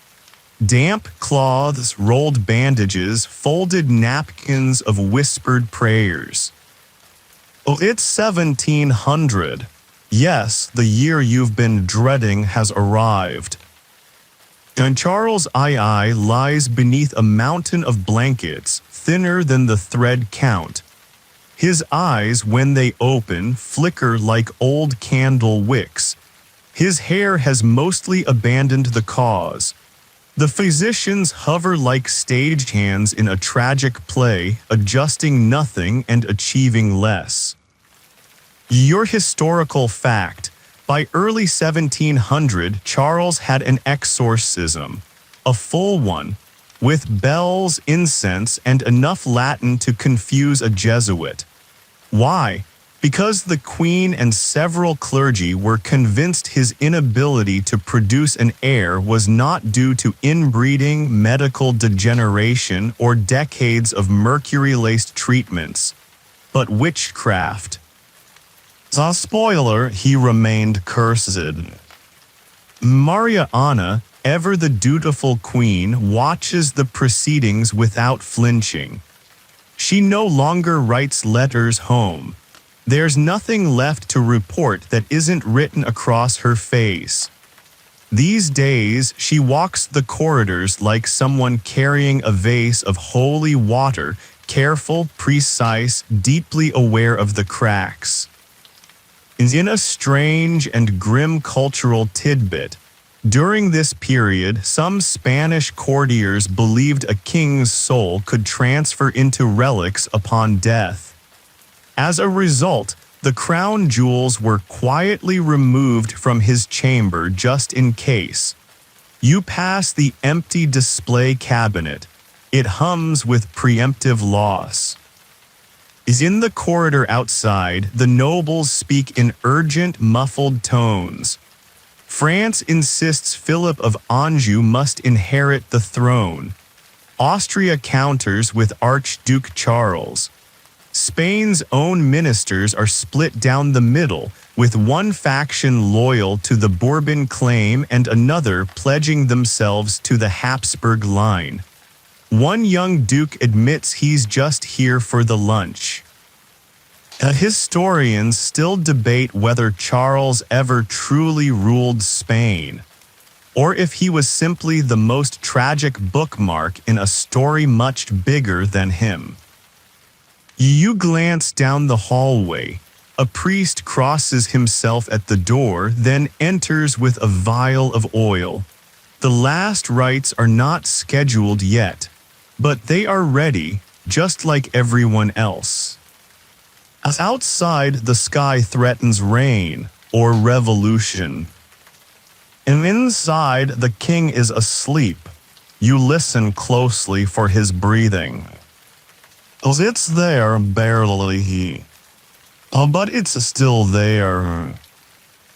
Damp cloths, rolled bandages, folded napkins of whispered prayers. Oh, it's 1700. Yes, the year you've been dreading has arrived. And Charles II lies beneath a mountain of blankets, thinner than the thread count. His eyes, when they open, flicker like old candle wicks. His hair has mostly abandoned the cause. The physicians hover like stagehands in a tragic play, adjusting nothing and achieving less. Your historical fact. By early 1700, Charles had an exorcism, a full one, with bells, incense, and enough Latin to confuse a Jesuit. Why? Because the Queen and several clergy were convinced his inability to produce an heir was not due to inbreeding, medical degeneration, or decades of mercury-laced treatments, but witchcraft. A spoiler, he remained cursed. Maria Anna, ever the dutiful queen, watches the proceedings without flinching. She no longer writes letters home. There's nothing left to report that isn't written across her face. These days, she walks the corridors like someone carrying a vase of holy water, careful, precise, deeply aware of the cracks. In a strange and grim cultural tidbit, during this period, some Spanish courtiers believed a king's soul could transfer into relics upon death. As a result, the crown jewels were quietly removed from his chamber just in case. You pass the empty display cabinet. It hums with preemptive loss. In the corridor outside, the nobles speak in urgent, muffled tones. France insists Philip of Anjou must inherit the throne. Austria counters with Archduke Charles. Spain's own ministers are split down the middle, with one faction loyal to the Bourbon claim and another pledging themselves to the Habsburg line. One young duke admits he's just here for the lunch. Historians still debate whether Charles ever truly ruled Spain, or if he was simply the most tragic bookmark in a story much bigger than him. You glance down the hallway. A priest crosses himself at the door, then enters with a vial of oil. The last rites are not scheduled yet, but they are ready, just like everyone else. As outside, the sky threatens rain or revolution. And inside, the king is asleep. You listen closely for his breathing. It's there, barely. But it's still there.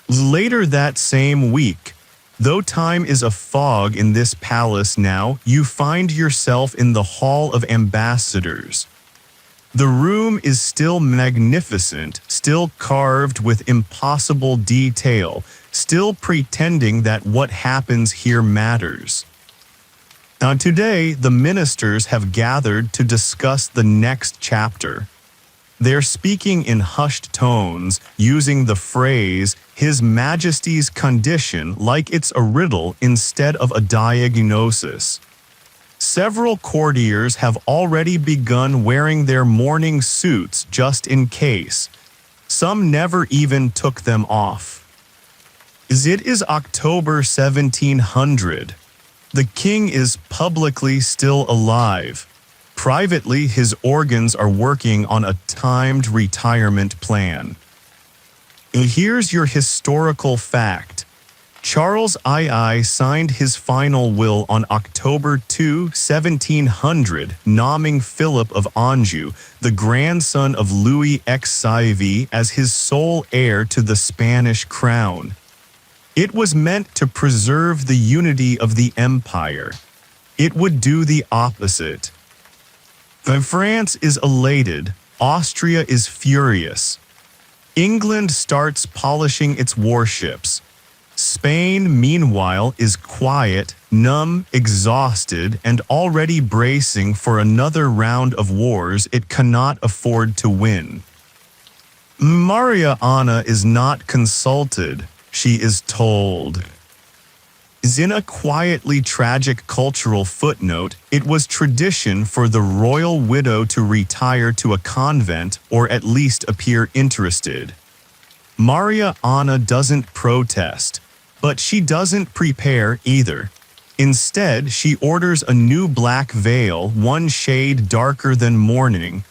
Later that same week, though time is a fog in this palace now, you find yourself in the Hall of Ambassadors. The room is still magnificent, still carved with impossible detail, still pretending that what happens here matters. Now today, the ministers have gathered to discuss the next chapter. They're speaking in hushed tones, using the phrase, His Majesty's condition, like it's a riddle instead of a diagnosis. Several courtiers have already begun wearing their mourning suits just in case. Some never even took them off. It is October 1700. The king is publicly still alive. Privately, his organs are working on a timed retirement plan. Here's your historical fact. Charles II signed his final will on October 2, 1700, naming Philip of Anjou, the grandson of Louis XIV, as his sole heir to the Spanish crown. It was meant to preserve the unity of the empire. It would do the opposite. France is elated, Austria is furious. England starts polishing its warships. Spain, meanwhile, is quiet, numb, exhausted, and already bracing for another round of wars it cannot afford to win. Maria Anna is not consulted, she is told. In a quietly tragic cultural footnote, it was tradition for the royal widow to retire to a convent or at least appear interested. Maria Anna doesn't protest, but she doesn't prepare either. Instead, she orders a new black veil, one shade darker than mourning.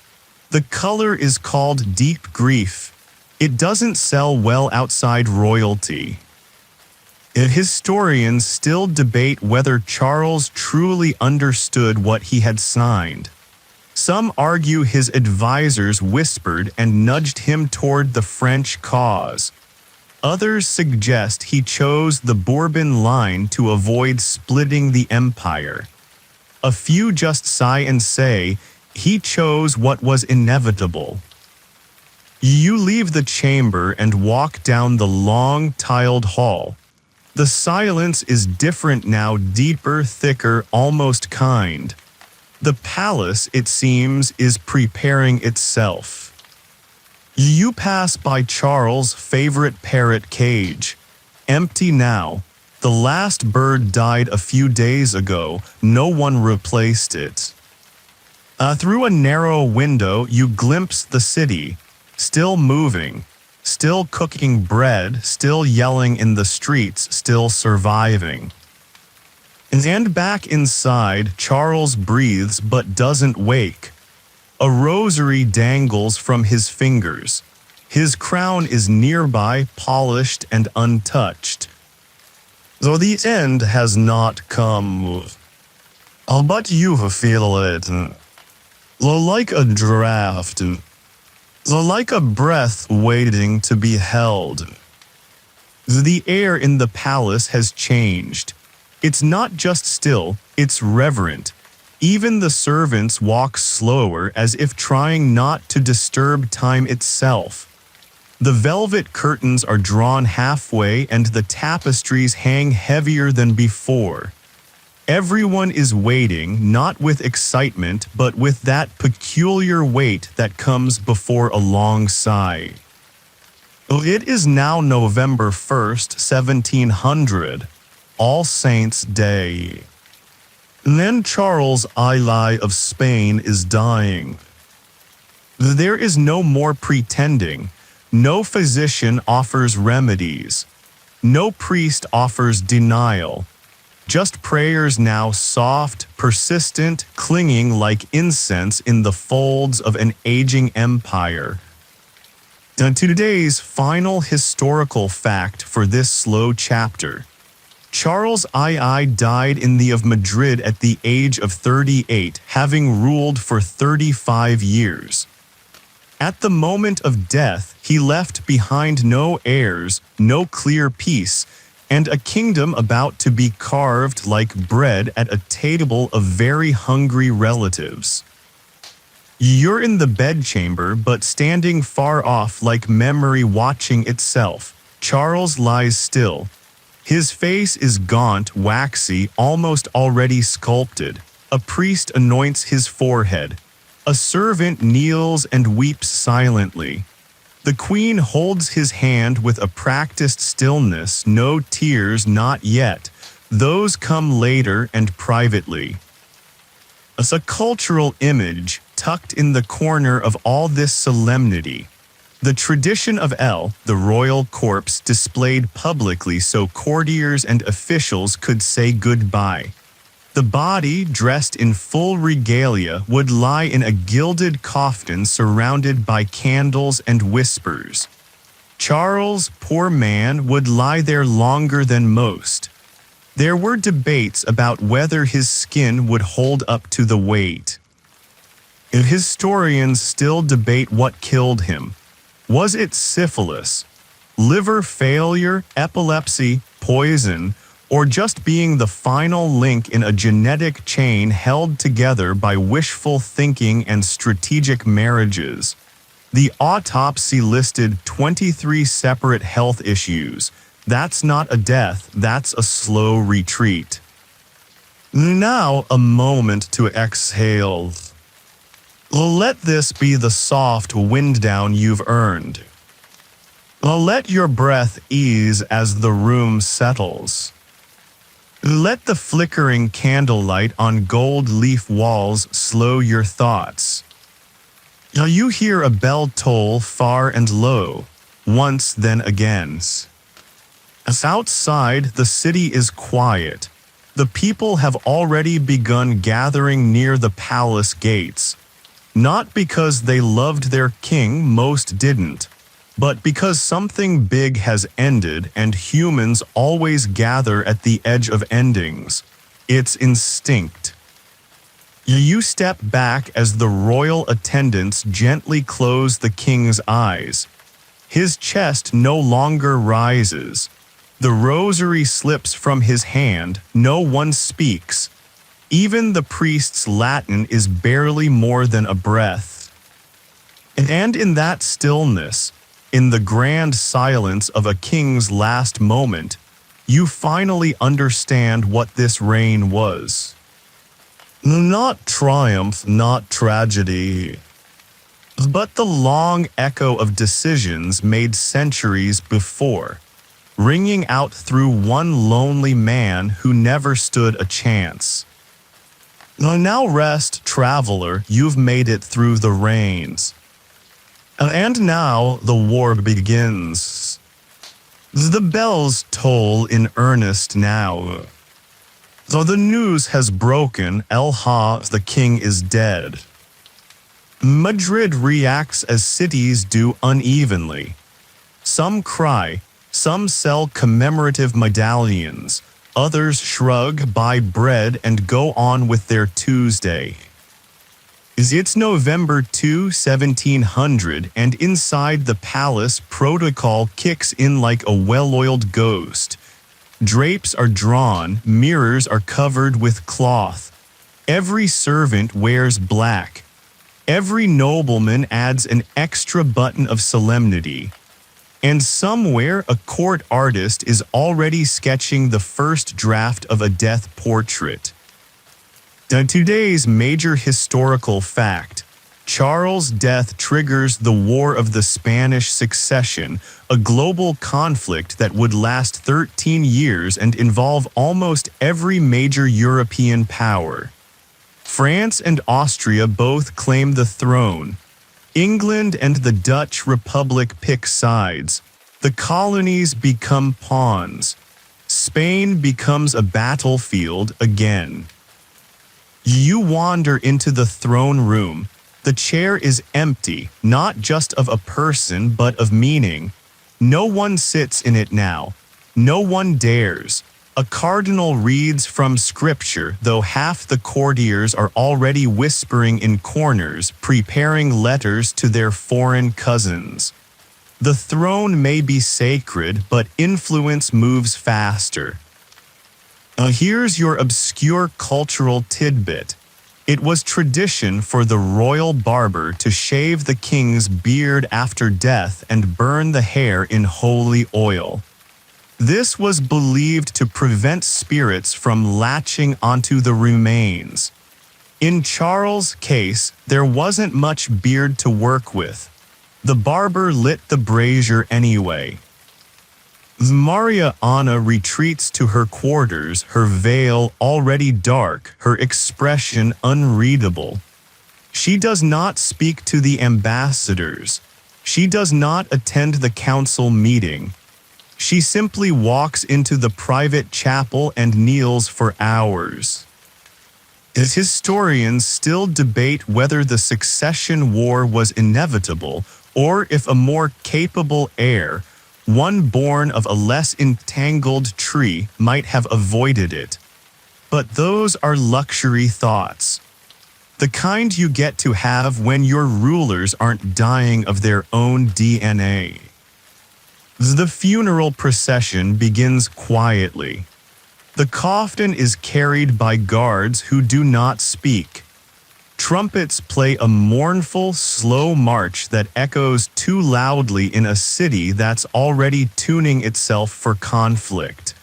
The color is called deep grief. It doesn't sell well outside royalty. Historians still debate whether Charles truly understood what he had signed. Some argue his advisors whispered and nudged him toward the French cause. Others suggest he chose the Bourbon line to avoid splitting the empire. A few just sigh and say, he chose what was inevitable. You leave the chamber and walk down the long, tiled hall. The silence is different now, deeper, thicker, almost kind. The palace, it seems, is preparing itself. You pass by Charles' favorite parrot cage. Empty now. The last bird died a few days ago. No one replaced it. Through a narrow window, you glimpse the city. Still moving. Still cooking bread. Still yelling in the streets. Still surviving. And back inside, Charles breathes but doesn't wake. A rosary dangles from his fingers. His crown is nearby, polished and untouched. So the end has not come. But you feel it. Like a draft. Like a breath waiting to be held. The air in the palace has changed. It's not just still, it's reverent. Even the servants walk slower as if trying not to disturb time itself. The velvet curtains are drawn halfway and the tapestries hang heavier than before. Everyone is waiting, not with excitement, but with that peculiar wait that comes before a long sigh. It is now November 1st, 1700, All Saints' Day. Then Charles II of Spain is dying. There is no more pretending. No physician offers remedies. No priest offers denial. Just prayers now, soft, persistent, clinging like incense in the folds of an aging empire. Today's final historical fact for this slow chapter. Charles II died in the of Madrid at the age of 38, having ruled for 35 years. At the moment of death, he left behind no heirs, no clear peace, and a kingdom about to be carved like bread at a table of very hungry relatives. You're in the bedchamber, but standing far off like memory watching itself. Charles lies still. His face is gaunt, waxy, almost already sculpted. A priest anoints his forehead. A servant kneels and weeps silently. The queen holds his hand with a practiced stillness, no tears, not yet. Those come later and privately. As a cultural image, tucked in the corner of all this solemnity. The tradition of the royal corpse displayed publicly so courtiers and officials could say goodbye. The body, dressed in full regalia, would lie in a gilded coffin surrounded by candles and whispers. Charles, poor man, would lie there longer than most. There were debates about whether his skin would hold up to the weight. Historians still debate what killed him. Was it syphilis, liver failure, epilepsy, poison, or just being the final link in a genetic chain held together by wishful thinking and strategic marriages? The autopsy listed 23 separate health issues. That's not a death, that's a slow retreat. Now a moment to exhale. Let this be the soft wind down you've earned. Let your breath ease as the room settles. Let the flickering candlelight on gold leaf walls slow your thoughts. You hear a bell toll far and low, once then again. As outside, the city is quiet. The people have already begun gathering near the palace gates. Not because they loved their king, most didn't, but because something big has ended and humans always gather at the edge of endings. It's instinct. You step back as the royal attendants gently close the king's eyes. His chest no longer rises. The rosary slips from his hand, no one speaks. Even the priest's Latin is barely more than a breath. And in that stillness, in the grand silence of a king's last moment, you finally understand what this reign was. Not triumph, not tragedy, but the long echo of decisions made centuries before, ringing out through one lonely man who never stood a chance. Now rest, traveler, you've made it through the rains. And now the war begins. The bells toll in earnest now. So the news has broken, the king is dead. Madrid reacts as cities do unevenly. Some cry, some sell commemorative medallions, others shrug, buy bread, and go on with their Tuesday. It's November 2, 1700, and inside the palace, protocol kicks in like a well-oiled ghost. Drapes are drawn, mirrors are covered with cloth. Every servant wears black. Every nobleman adds an extra button of solemnity. And somewhere a court artist is already sketching the first draft of a death portrait. Today's major historical fact: Charles' death triggers the War of the Spanish Succession, a global conflict that would last 13 years and involve almost every major European power. France and Austria both claim the throne. England and the Dutch Republic pick sides. The colonies become pawns. Spain becomes a battlefield again. You wander into the throne room. The chair is empty, not just of a person but of meaning. No one sits in it now. No one dares. A cardinal reads from scripture, though half the courtiers are already whispering in corners, preparing letters to their foreign cousins. The throne may be sacred, but influence moves faster. Here's your obscure cultural tidbit. It was tradition for the royal barber to shave the king's beard after death and burn the hair in holy oil. This was believed to prevent spirits from latching onto the remains. In Charles' case, there wasn't much beard to work with. The barber lit the brazier anyway. Maria Anna retreats to her quarters, her veil already dark, her expression unreadable. She does not speak to the ambassadors. She does not attend the council meeting. She simply walks into the private chapel and kneels for hours. As historians still debate whether the succession war was inevitable or if a more capable heir, one born of a less entangled tree, might have avoided it. But those are luxury thoughts. The kind you get to have when your rulers aren't dying of their own DNA. The funeral procession begins quietly. The coffin is carried by guards who do not speak. Trumpets play a mournful, slow march that echoes too loudly in a city that's already tuning itself for conflict.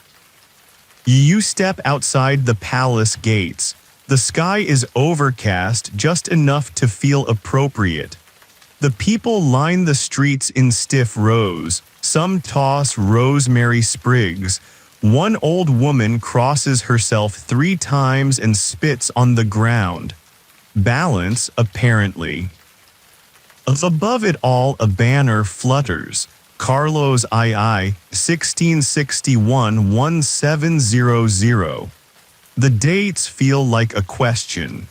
You step outside the palace gates. The sky is overcast just enough to feel appropriate. The people line the streets in stiff rows. Some toss rosemary sprigs. One old woman crosses herself 3 times and spits on the ground. Balance, apparently. Above it all, a banner flutters. Carlos II, 1661-1700. The dates feel like a question.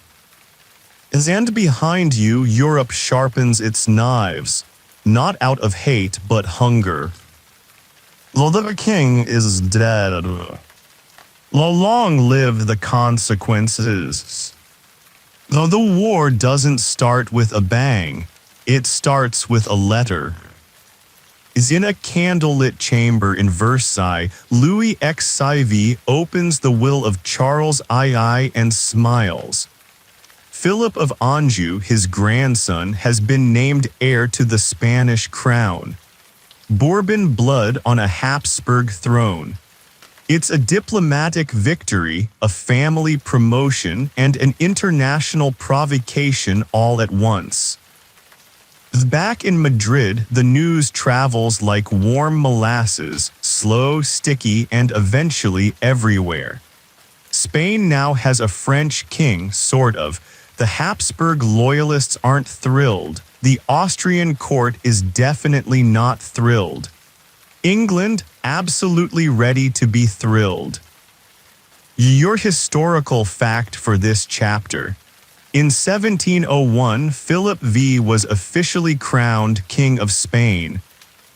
And behind you, Europe sharpens its knives, not out of hate but hunger. The king is dead. Long live the consequences. Though the war doesn't start with a bang, it starts with a letter. In a candlelit chamber in Versailles, Louis XVI opens the will of Charles II and smiles. Philip of Anjou, his grandson, has been named heir to the Spanish crown. Bourbon blood on a Habsburg throne. It's a diplomatic victory, a family promotion, and an international provocation all at once. Back in Madrid, the news travels like warm molasses, slow, sticky, and eventually everywhere. Spain now has a French king, sort of. The Habsburg loyalists aren't thrilled. The Austrian court is definitely not thrilled. England, absolutely ready to be thrilled. Your historical fact for this chapter. In 1701, Philip V was officially crowned King of Spain.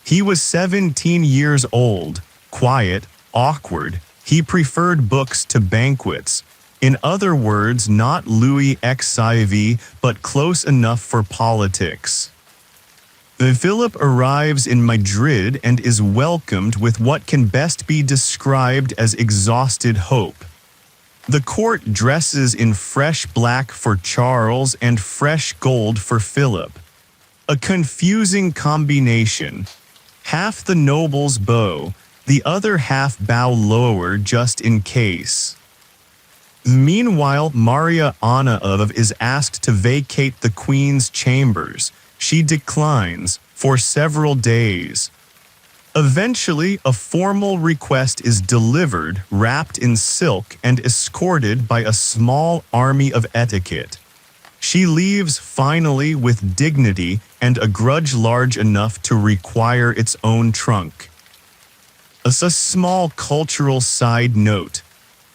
He was 17 years old, quiet, awkward. He preferred books to banquets. In other words, not Louis XVI, but close enough for politics. Philip arrives in Madrid and is welcomed with what can best be described as exhausted hope. The court dresses in fresh black for Charles and fresh gold for Philip. A confusing combination. Half the nobles bow, the other half bow lower just in case. Meanwhile, Maria Anna is asked to vacate the Queen's chambers. She declines for several days. Eventually, a formal request is delivered, wrapped in silk and escorted by a small army of etiquette. She leaves finally with dignity and a grudge large enough to require its own trunk. As a small cultural side note,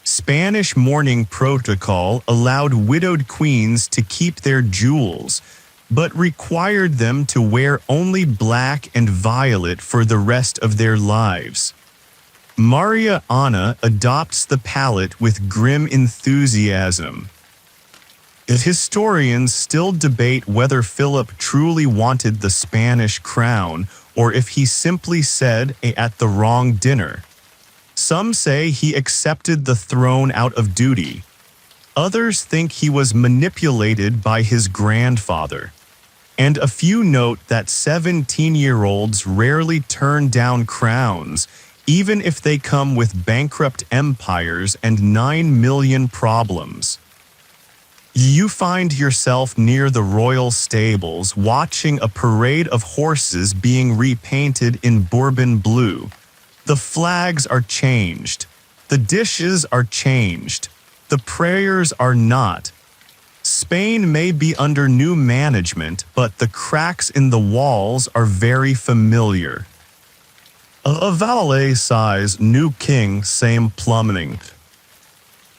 Spanish mourning protocol allowed widowed queens to keep their jewels, but required them to wear only black and violet for the rest of their lives. Maria Anna adopts the palette with grim enthusiasm. Historians still debate whether Philip truly wanted the Spanish crown or if he simply said at the wrong dinner. Some say he accepted the throne out of duty. Others think he was manipulated by his grandfather. And a few note that 17-year-olds rarely turn down crowns, even if they come with bankrupt empires and 9 million problems. You find yourself near the royal stables watching a parade of horses being repainted in Bourbon blue. The flags are changed. The dishes are changed. The prayers are not. Spain may be under new management, but the cracks in the walls are very familiar. A valet-size new king, same plumbing.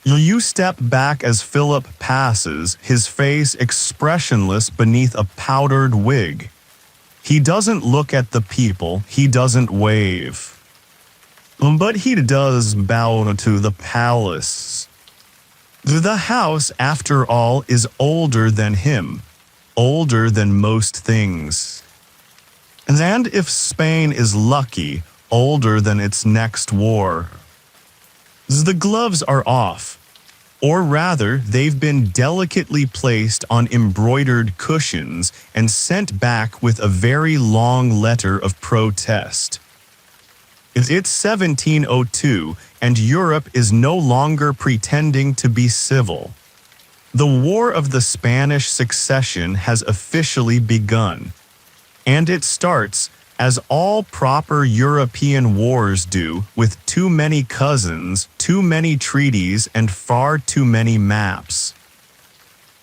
You step back as Philip passes, his face expressionless beneath a powdered wig. He doesn't look at the people, he doesn't wave. But he does bow to the palace. The house, after all, is older than him, older than most things. And if Spain is lucky, older than its next war. The gloves are off, or rather, they've been delicately placed on embroidered cushions and sent back with a very long letter of protest. It's 1702, and Europe is no longer pretending to be civil. The War of the Spanish Succession has officially begun, and it starts, as all proper European wars do, with too many cousins, too many treaties, and far too many maps.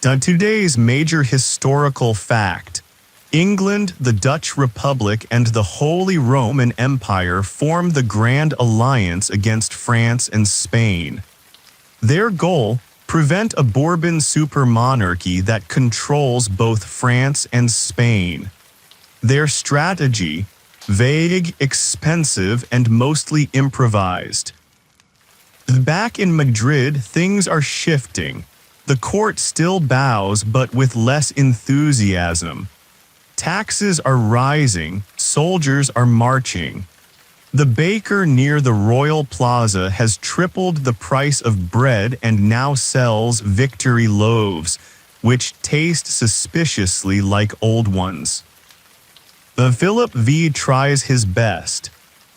Today's major historical fact: England, the Dutch Republic, and the Holy Roman Empire form the Grand Alliance against France and Spain. Their goal: prevent a Bourbon supermonarchy that controls both France and Spain. Their strategy: vague, expensive, and mostly improvised. Back in Madrid, things are shifting. The court still bows, but with less enthusiasm. Taxes are rising, soldiers are marching. The baker near the Royal Plaza has tripled the price of bread and now sells victory loaves, which taste suspiciously like old ones. Philip V tries his best.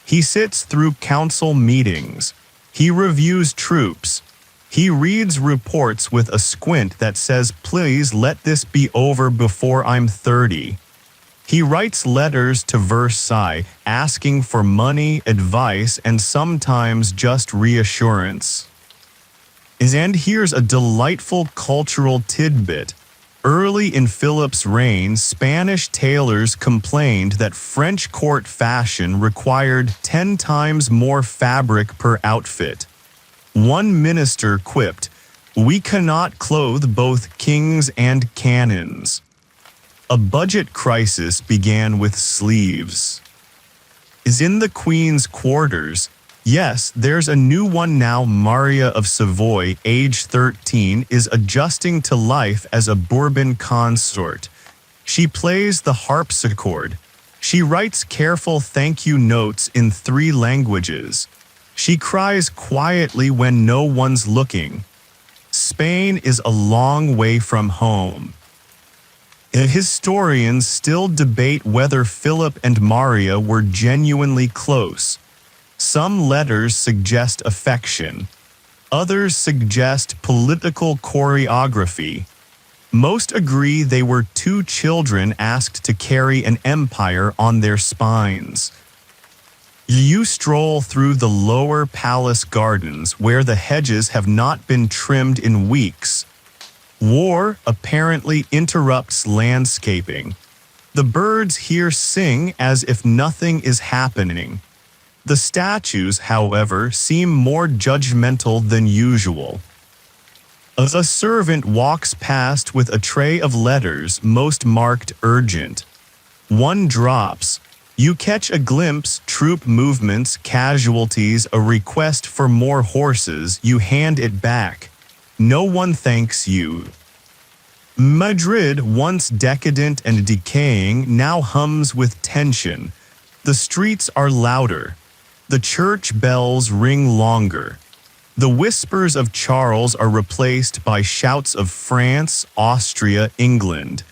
He sits through council meetings. He reviews troops. He reads reports with a squint that says, "Please let this be over before I'm 30. He writes letters to Versailles asking for money, advice, and sometimes just reassurance. And here's a delightful cultural tidbit. Early in Philip's reign, Spanish tailors complained that French court fashion required 10 times more fabric per outfit. One minister quipped, "We cannot clothe both kings and cannons." A budget crisis began with sleeves. In the Queen's quarters, yes, there's a new one now. Maria of Savoy, age 13, is adjusting to life as a Bourbon consort. She plays the harpsichord. She writes careful thank you notes in 3 languages. She cries quietly when no one's looking. Spain is a long way from home. Historians still debate whether Philip and Maria were genuinely close. Some letters suggest affection. Others suggest political choreography. Most agree they were 2 children asked to carry an empire on their spines. You stroll through the lower palace gardens where the hedges have not been trimmed in weeks. War apparently interrupts landscaping. The birds here sing as if nothing is happening. The statues, however, seem more judgmental than usual. A servant walks past with a tray of letters, most marked urgent. One drops. You catch a glimpse, troop movements, casualties, a request for more horses. You hand it back. No one thanks you. Madrid, once decadent and decaying, now hums with tension. The streets are louder. The church bells ring longer. The whispers of Charles are replaced by shouts of France, Austria, England.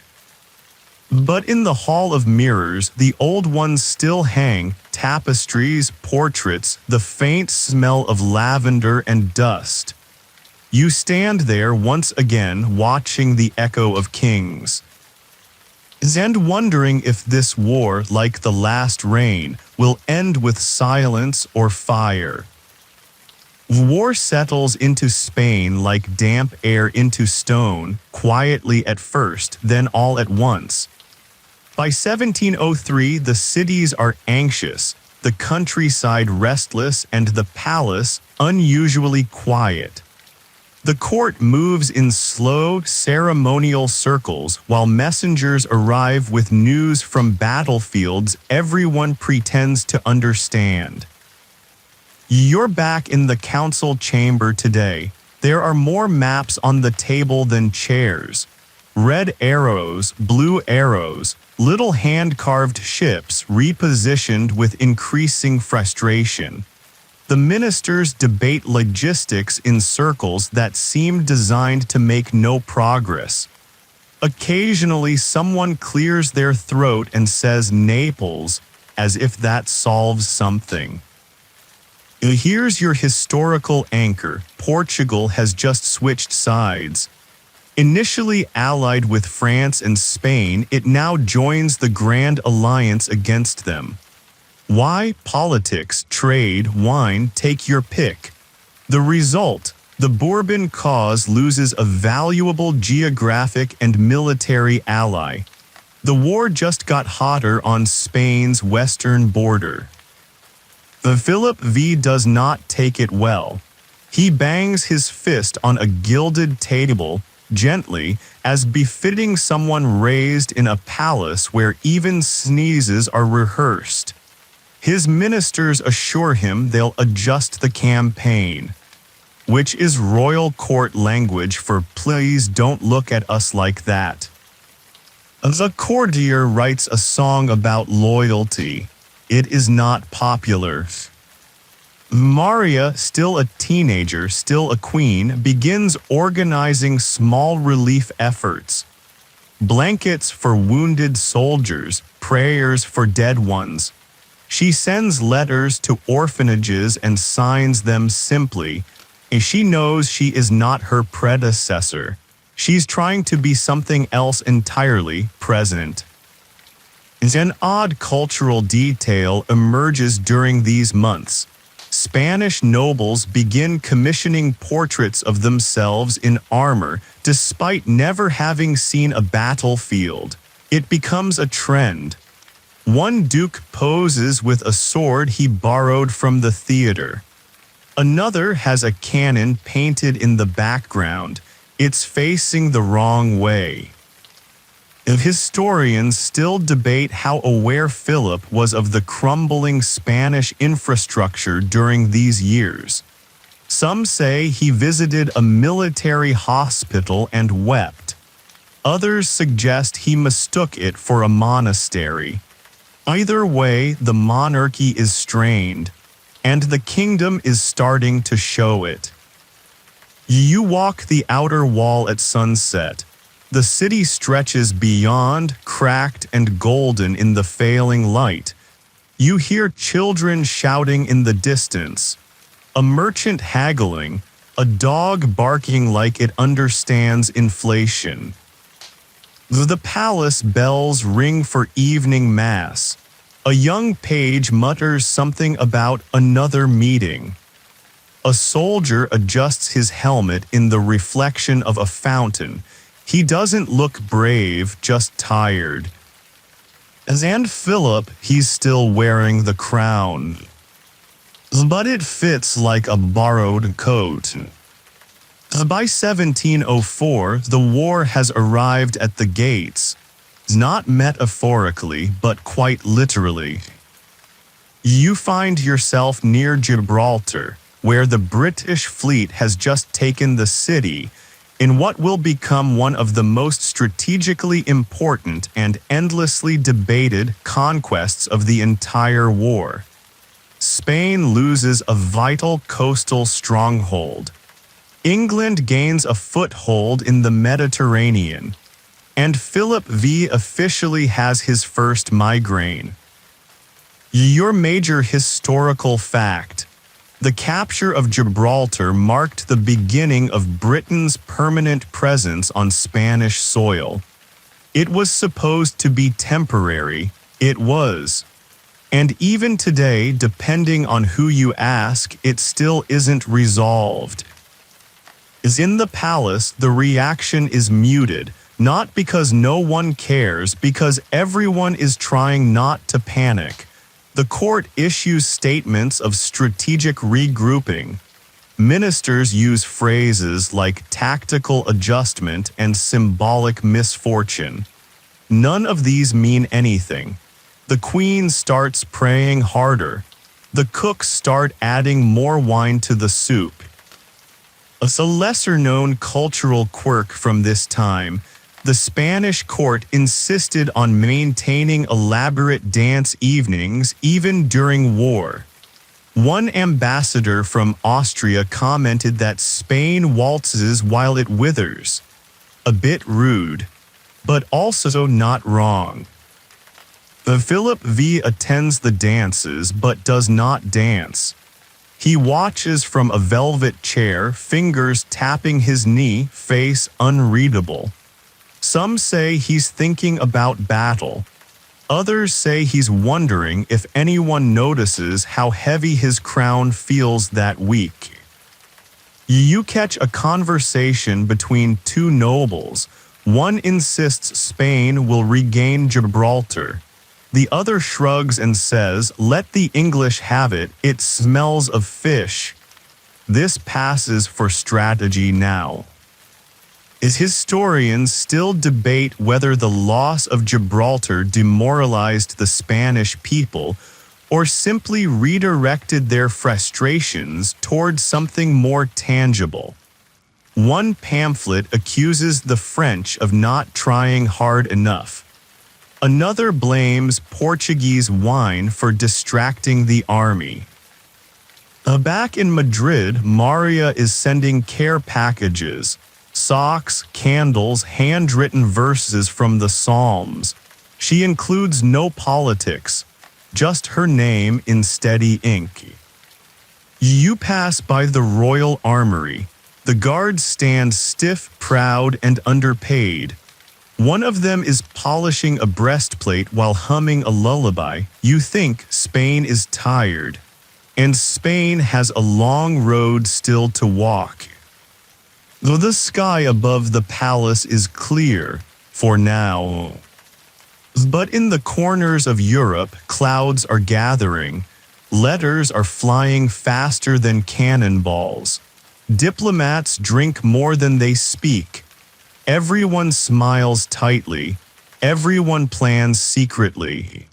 But in the Hall of Mirrors, the old ones still hang, tapestries, portraits, the faint smell of lavender and dust. You stand there once again watching the echo of kings. And wondering if this war, like the last reign, will end with silence or fire. War settles into Spain like damp air into stone, quietly at first, then all at once. By 1703, the cities are anxious, the countryside restless, and the palace unusually quiet. The court moves in slow, ceremonial circles while messengers arrive with news from battlefields everyone pretends to understand. You're back in the council chamber today. There are more maps on the table than chairs. Red arrows, blue arrows, little hand-carved ships repositioned with increasing frustration. The ministers debate logistics in circles that seem designed to make no progress. Occasionally, someone clears their throat and says Naples, as if that solves something. Here's your historical anchor. Portugal has just switched sides. Initially allied with France and Spain, it now joins the Grand Alliance against them. Why? Politics, trade, wine, take your pick. The result, the Bourbon cause loses a valuable geographic and military ally. The war just got hotter on Spain's western border. Philip V does not take it well. He bangs his fist on a gilded table, gently, as befitting someone raised in a palace where even sneezes are rehearsed. His ministers assure him they'll adjust the campaign, which is royal court language for please don't look at us like that. The courtier writes a song about loyalty. It is not popular. Maria, still a teenager, still a queen, begins organizing small relief efforts. Blankets for wounded soldiers, prayers for dead ones. She sends letters to orphanages and signs them simply. She knows she is not her predecessor. She's trying to be something else entirely, present. An odd cultural detail emerges during these months. Spanish nobles begin commissioning portraits of themselves in armor, despite never having seen a battlefield. It becomes a trend. One duke poses with a sword he borrowed from the theater. Another has a cannon painted in the background. It's facing the wrong way. Historians still debate how aware Philip was of the crumbling Spanish infrastructure during these years. Some say he visited a military hospital and wept. Others suggest he mistook it for a monastery. Either way, the monarchy is strained, and the kingdom is starting to show it. You walk the outer wall at sunset. The city stretches beyond, cracked and golden in the failing light. You hear children shouting in the distance, a merchant haggling, a dog barking like it understands inflation. The palace bells ring for evening mass. A young page mutters something about another meeting. A soldier adjusts his helmet in the reflection of a fountain. He doesn't look brave, just tired. And Philip, he's still wearing the crown. But it fits like a borrowed coat. By 1704, the war has arrived at the gates, not metaphorically, but quite literally. You find yourself near Gibraltar, where the British fleet has just taken the city, in what will become one of the most strategically important and endlessly debated conquests of the entire war. Spain loses a vital coastal stronghold. England gains a foothold in the Mediterranean, and Philip V officially has his first migraine. Your major historical fact: the capture of Gibraltar marked the beginning of Britain's permanent presence on Spanish soil. It was supposed to be temporary. It was. And even today, depending on who you ask, it still isn't resolved. In the palace, the reaction is muted, not because no one cares, because everyone is trying not to panic. The court issues statements of strategic regrouping. Ministers use phrases like tactical adjustment and symbolic misfortune. None of these mean anything. The queen starts praying harder. The cooks start adding more wine to the soup. As a lesser-known cultural quirk from this time, the Spanish court insisted on maintaining elaborate dance evenings even during war. One ambassador from Austria commented that Spain waltzes while it withers. A bit rude, but also not wrong. Philip V attends the dances but does not dance. He watches from a velvet chair, fingers tapping his knee, face unreadable. Some say he's thinking about battle. Others say he's wondering if anyone notices how heavy his crown feels that week. You catch a conversation between two nobles. One insists Spain will regain Gibraltar. The other shrugs and says, "Let the English have it, it smells of fish." This passes for strategy now. As historians still debate whether the loss of Gibraltar demoralized the Spanish people or simply redirected their frustrations toward something more tangible. One pamphlet accuses the French of not trying hard enough. Another blames Portuguese wine for distracting the army. Back in Madrid, Maria is sending care packages, socks, candles, handwritten verses from the Psalms. She includes no politics, just her name in steady ink. You pass by the royal armory. The guards stand stiff, proud, and underpaid. One of them is polishing a breastplate while humming a lullaby. You think Spain is tired, and Spain has a long road still to walk. Though the sky above the palace is clear, for now. But in the corners of Europe, clouds are gathering. Letters are flying faster than cannonballs. Diplomats drink more than they speak. Everyone smiles tightly. Everyone plans secretly.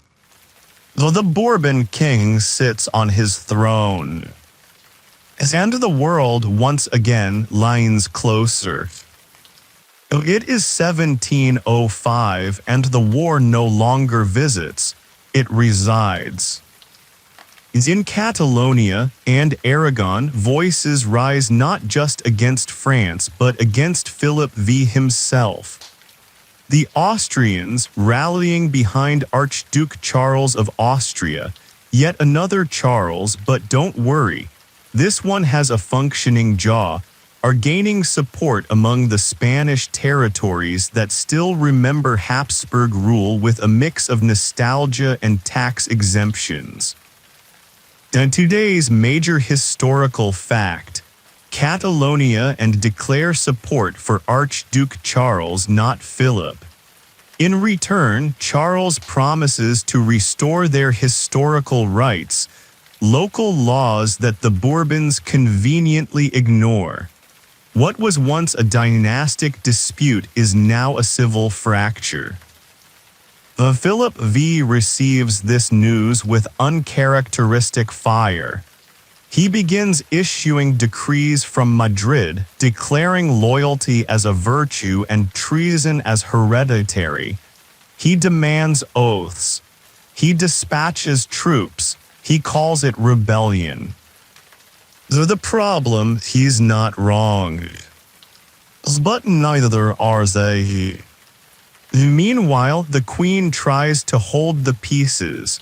Though the Bourbon king sits on his throne. As end of the world once again lines closer. It is 1705 and the war no longer visits, it resides. In Catalonia and Aragon, voices rise not just against France but against Philip V himself. The Austrians rallying behind Archduke Charles of Austria, yet another Charles, but don't worry, this one has a functioning jaw, are gaining support among the Spanish territories that still remember Habsburg rule with a mix of nostalgia and tax exemptions. And today's major historical fact, Catalonia and declare support for Archduke Charles, not Philip. In return, Charles promises to restore their historical rights, local laws that the Bourbons conveniently ignore. What was once a dynastic dispute is now a civil fracture. Philip V receives this news with uncharacteristic fire. He begins issuing decrees from Madrid, declaring loyalty as a virtue and treason as hereditary. He demands oaths. He dispatches troops. He calls it rebellion. The problem, he's not wrong. But neither are they. Meanwhile, the queen tries to hold the pieces.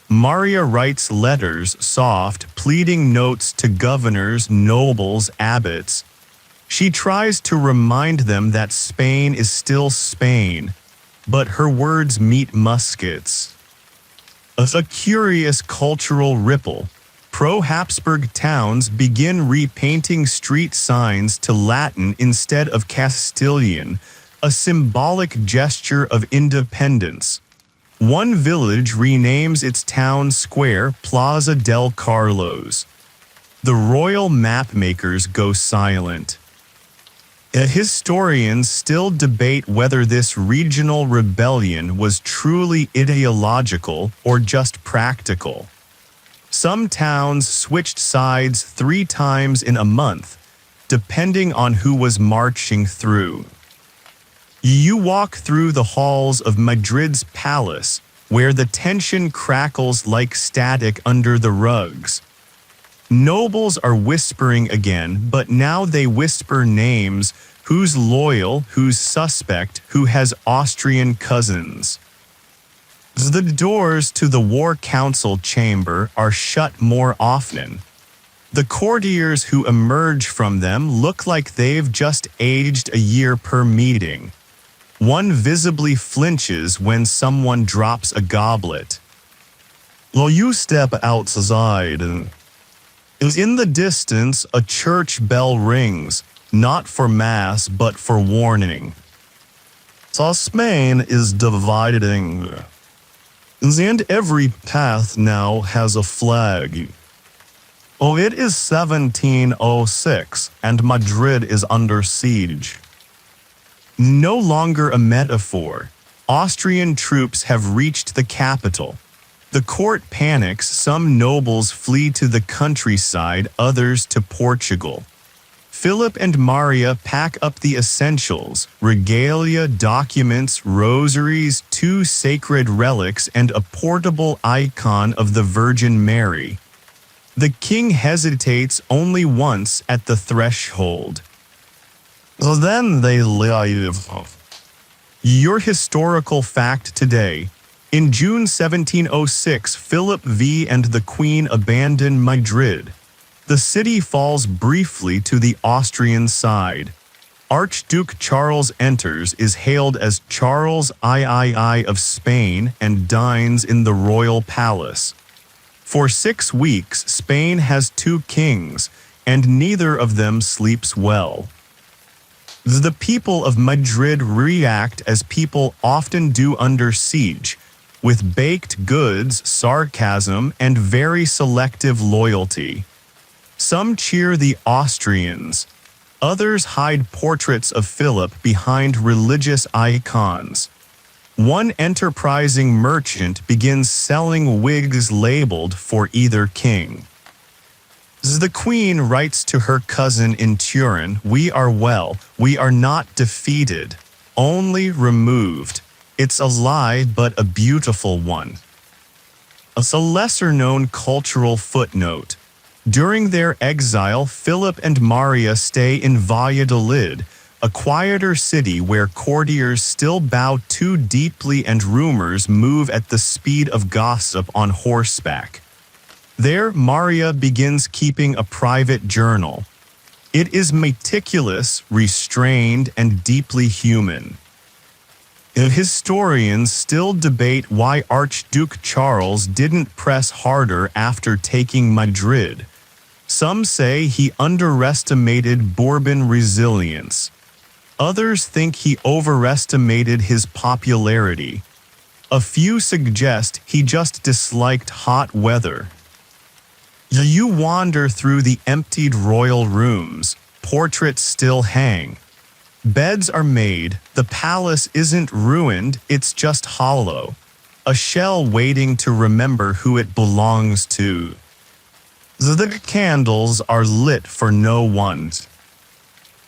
Maria writes letters, soft, pleading notes to governors, nobles, abbots. She tries to remind them that Spain is still Spain, but her words meet muskets. A curious cultural ripple. Pro-Habsburg towns begin repainting street signs to Latin instead of Castilian, a symbolic gesture of independence. One village renames its town square Plaza del Carlos. The royal mapmakers go silent. Historians still debate whether this regional rebellion was truly ideological or just practical. Some towns switched sides 3 times in a month, depending on who was marching through. You walk through the halls of Madrid's palace, where the tension crackles like static under the rugs. Nobles are whispering again, but now they whisper names: who's loyal, who's suspect, who has Austrian cousins. The doors to the war council chamber are shut more often. The courtiers who emerge from them look like they've just aged a year per meeting. One visibly flinches when someone drops a goblet. Well, you step outside and in the distance, a church bell rings, not for mass but for warning. So Spain is dividing, and every path now has a flag. Oh, it is 1706, and Madrid is under siege. No longer a metaphor. Austrian troops have reached the capital. The court panics, some nobles flee to the countryside, others to Portugal. Philip and Maria pack up the essentials: regalia, documents, rosaries, 2 sacred relics, and a portable icon of the Virgin Mary. The king hesitates only once at the threshold. So then they leave. Your historical fact today. In June 1706, Philip V and the Queen abandon Madrid. The city falls briefly to the Austrian side. Archduke Charles enters, is hailed as Charles III of Spain, and dines in the royal palace. For 6 weeks, Spain has 2 kings, and neither of them sleeps well. The people of Madrid react as people often do under siege, with baked goods, sarcasm, and very selective loyalty. Some cheer the Austrians. Others hide portraits of Philip behind religious icons. One enterprising merchant begins selling wigs labeled for either king. The queen writes to her cousin in Turin, "We are well, we are not defeated, only removed. It's a lie, but a beautiful one." It's a lesser-known cultural footnote. During their exile, Philip and Maria stay in Valladolid, a quieter city where courtiers still bow too deeply and rumors move at the speed of gossip on horseback. There, Maria begins keeping a private journal. It is meticulous, restrained, and deeply human. Historians still debate why Archduke Charles didn't press harder after taking Madrid. Some say he underestimated Bourbon resilience. Others think he overestimated his popularity. A few suggest he just disliked hot weather. You wander through the emptied royal rooms. Portraits still hang. Beds are made. The palace isn't ruined, it's just hollow. A shell waiting to remember who it belongs to. The candles are lit for no one.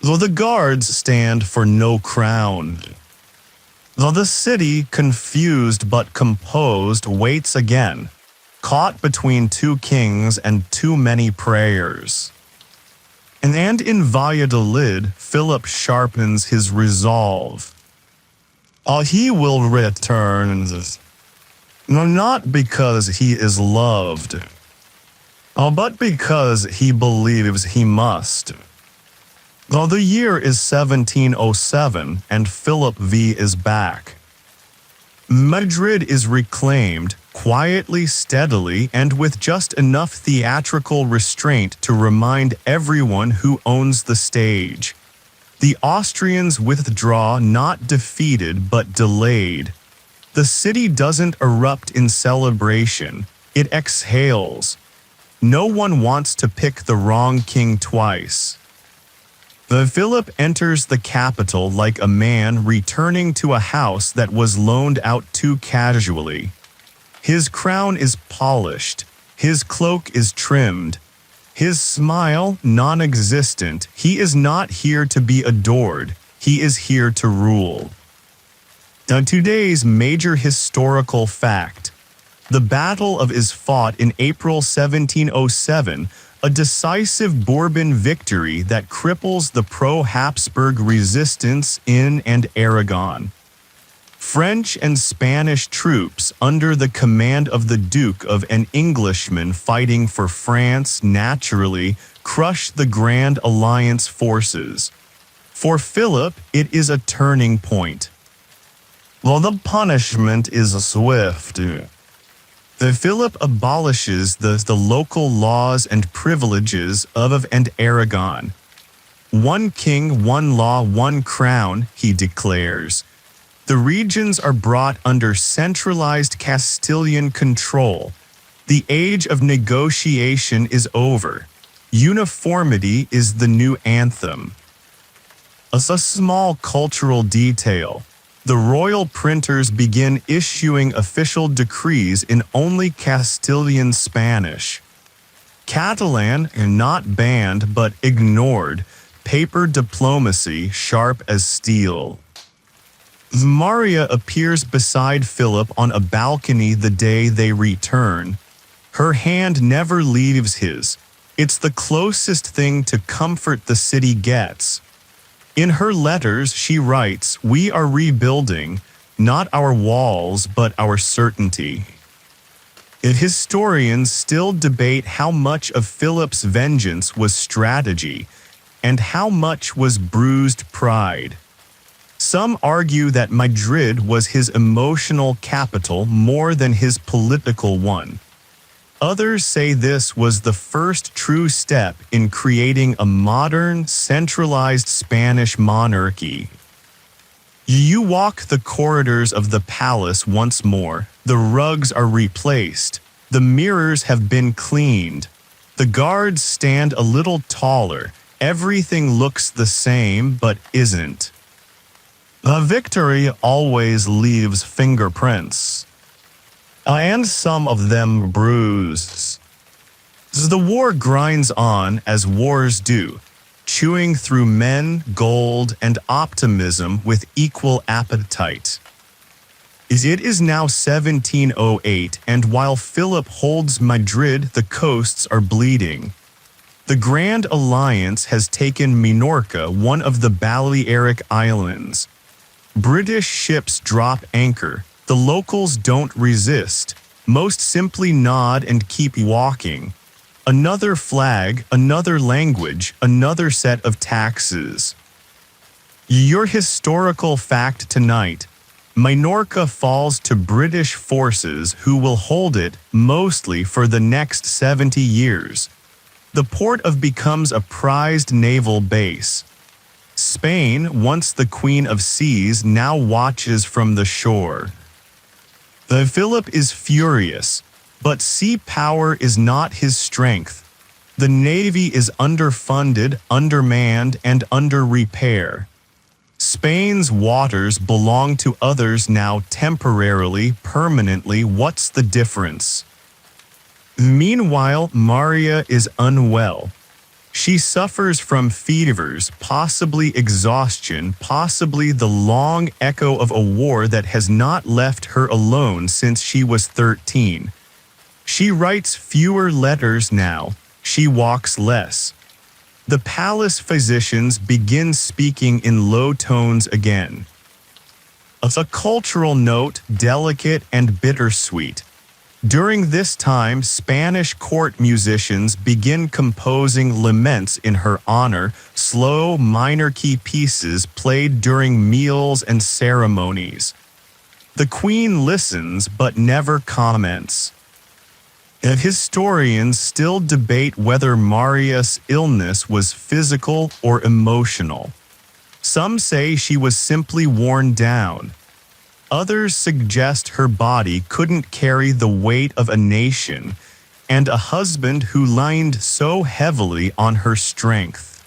The guards stand for no crown. The city, confused but composed, waits again, caught between 2 kings and too many prayers. And in Valladolid, Philip sharpens his resolve. He will return, not because he is loved, but because he believes he must. The year is 1707, and Philip V is back. Madrid is reclaimed, quietly, steadily, and with just enough theatrical restraint to remind everyone who owns the stage. The Austrians withdraw, not defeated but delayed. The city doesn't erupt in celebration, it exhales. No one wants to pick the wrong king twice. Philip enters the capital like a man returning to a house that was loaned out too casually. His crown is polished, his cloak is trimmed, his smile non-existent. He is not here to be adored, he is here to rule. Now, today's major historical fact. The Battle of is fought in April 1707, a decisive Bourbon victory that cripples the pro-Habsburg resistance in and Aragon. French and Spanish troops under the command of the Duke of an Englishman fighting for France naturally crush the Grand Alliance forces. For Philip, it is a turning point. Well, the punishment is swift. Philip abolishes the local laws and privileges of and Aragon. One king, one law, one crown, he declares. The regions are brought under centralized Castilian control. The age of negotiation is over. Uniformity is the new anthem. As a small cultural detail, the royal printers begin issuing official decrees in only Castilian Spanish. Catalan, not banned but ignored, paper diplomacy sharp as steel. Maria appears beside Philip on a balcony the day they return. Her hand never leaves his. It's the closest thing to comfort the city gets. In her letters, she writes, "We are rebuilding, not our walls, but our certainty." Historians still debate how much of Philip's vengeance was strategy and how much was bruised pride. Some argue that Madrid was his emotional capital more than his political one. Others say this was the first true step in creating a modern, centralized Spanish monarchy. You walk the corridors of the palace once more, the rugs are replaced, the mirrors have been cleaned, the guards stand a little taller, everything looks the same but isn't. A victory always leaves fingerprints. And some of them bruised. The war grinds on as wars do, chewing through men, gold, and optimism with equal appetite. It is now 1708, and while Philip holds Madrid, the coasts are bleeding. The Grand Alliance has taken Minorca, one of the Balearic Islands. British ships drop anchor. The locals don't resist, most simply nod and keep walking. Another flag, another language, another set of taxes. Your historical fact tonight: Minorca falls to British forces who will hold it, mostly for the next 70 years. The port becomes a prized naval base. Spain, once the Queen of Seas, now watches from the shore. Philip is furious, but sea power is not his strength. The navy is underfunded, undermanned, and under repair. Spain's waters belong to others now temporarily, permanently. What's the difference? Meanwhile, Maria is unwell. She suffers from fevers, possibly exhaustion, possibly the long echo of a war that has not left her alone since she was 13. She writes fewer letters now, she walks less. The palace physicians begin speaking in low tones again. A cultural note, delicate and bittersweet. During this time, Spanish court musicians begin composing laments in her honor, slow minor key pieces played during meals and ceremonies. The queen listens but never comments. Historians still debate whether Maria's illness was physical or emotional. Some say she was simply worn down. Others suggest her body couldn't carry the weight of a nation. and a husband who leaned so heavily on her strength.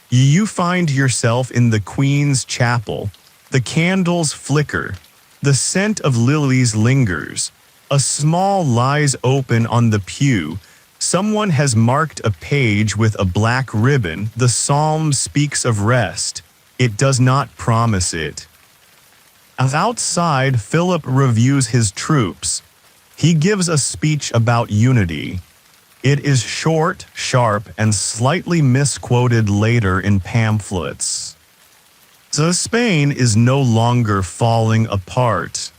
You find yourself in the Queen's chapel. The candles flicker. The scent of lilies lingers. A small lies open on the pew. Someone has marked a page with a black ribbon. The psalm speaks of rest. It does not promise it. Outside, Philip reviews his troops. He gives a speech about unity. It is short, sharp, and slightly misquoted later in pamphlets. So Spain is no longer falling apart.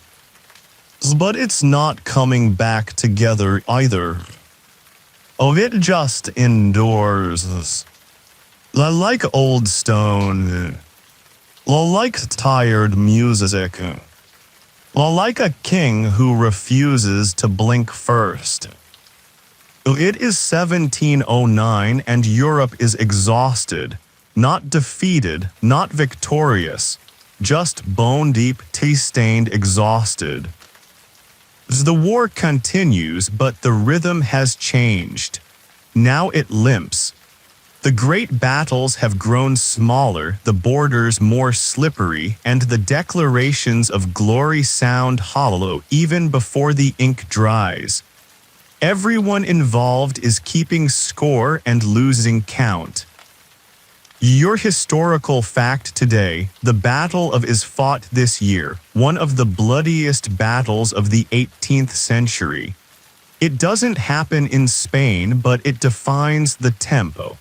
But it's not coming back together either. Oh, it just endures. Like old stone. Like tired music. Like a king who refuses to blink first. It is 1709 and Europe is exhausted, not defeated, not victorious, just bone-deep, tea-stained exhausted. The war continues, but the rhythm has changed. Now it limps. The great battles have grown smaller, the borders more slippery, and the declarations of glory sound hollow even before the ink dries. Everyone involved is keeping score and losing count. Your historical fact today: the Battle of is fought this year, one of the bloodiest battles of the 18th century. It doesn't happen in Spain, but it defines the tempo.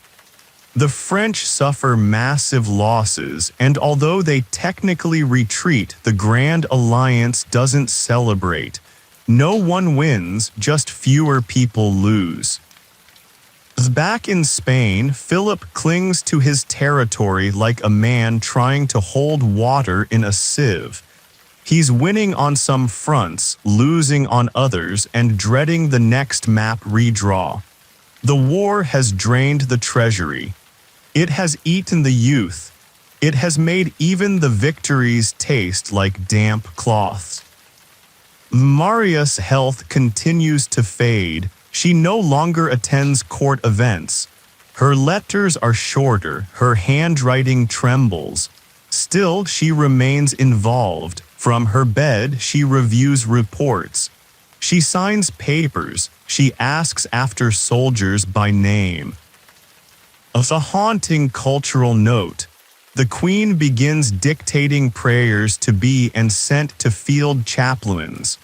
The French suffer massive losses, and although they technically retreat, the Grand Alliance doesn't celebrate. No one wins, just fewer people lose. Back in Spain, Philip clings to his territory like a man trying to hold water in a sieve. He's winning on some fronts, losing on others, and dreading the next map redraw. The war has drained the treasury. It has eaten the youth. It has made even the victories taste like damp cloths. Maria's health continues to fade. She no longer attends court events. Her letters are shorter, her handwriting trembles. Still, she remains involved. From her bed, she reviews reports. She signs papers. She asks after soldiers by name. As a haunting cultural note, the Queen begins dictating prayers to be and sent to field chaplains.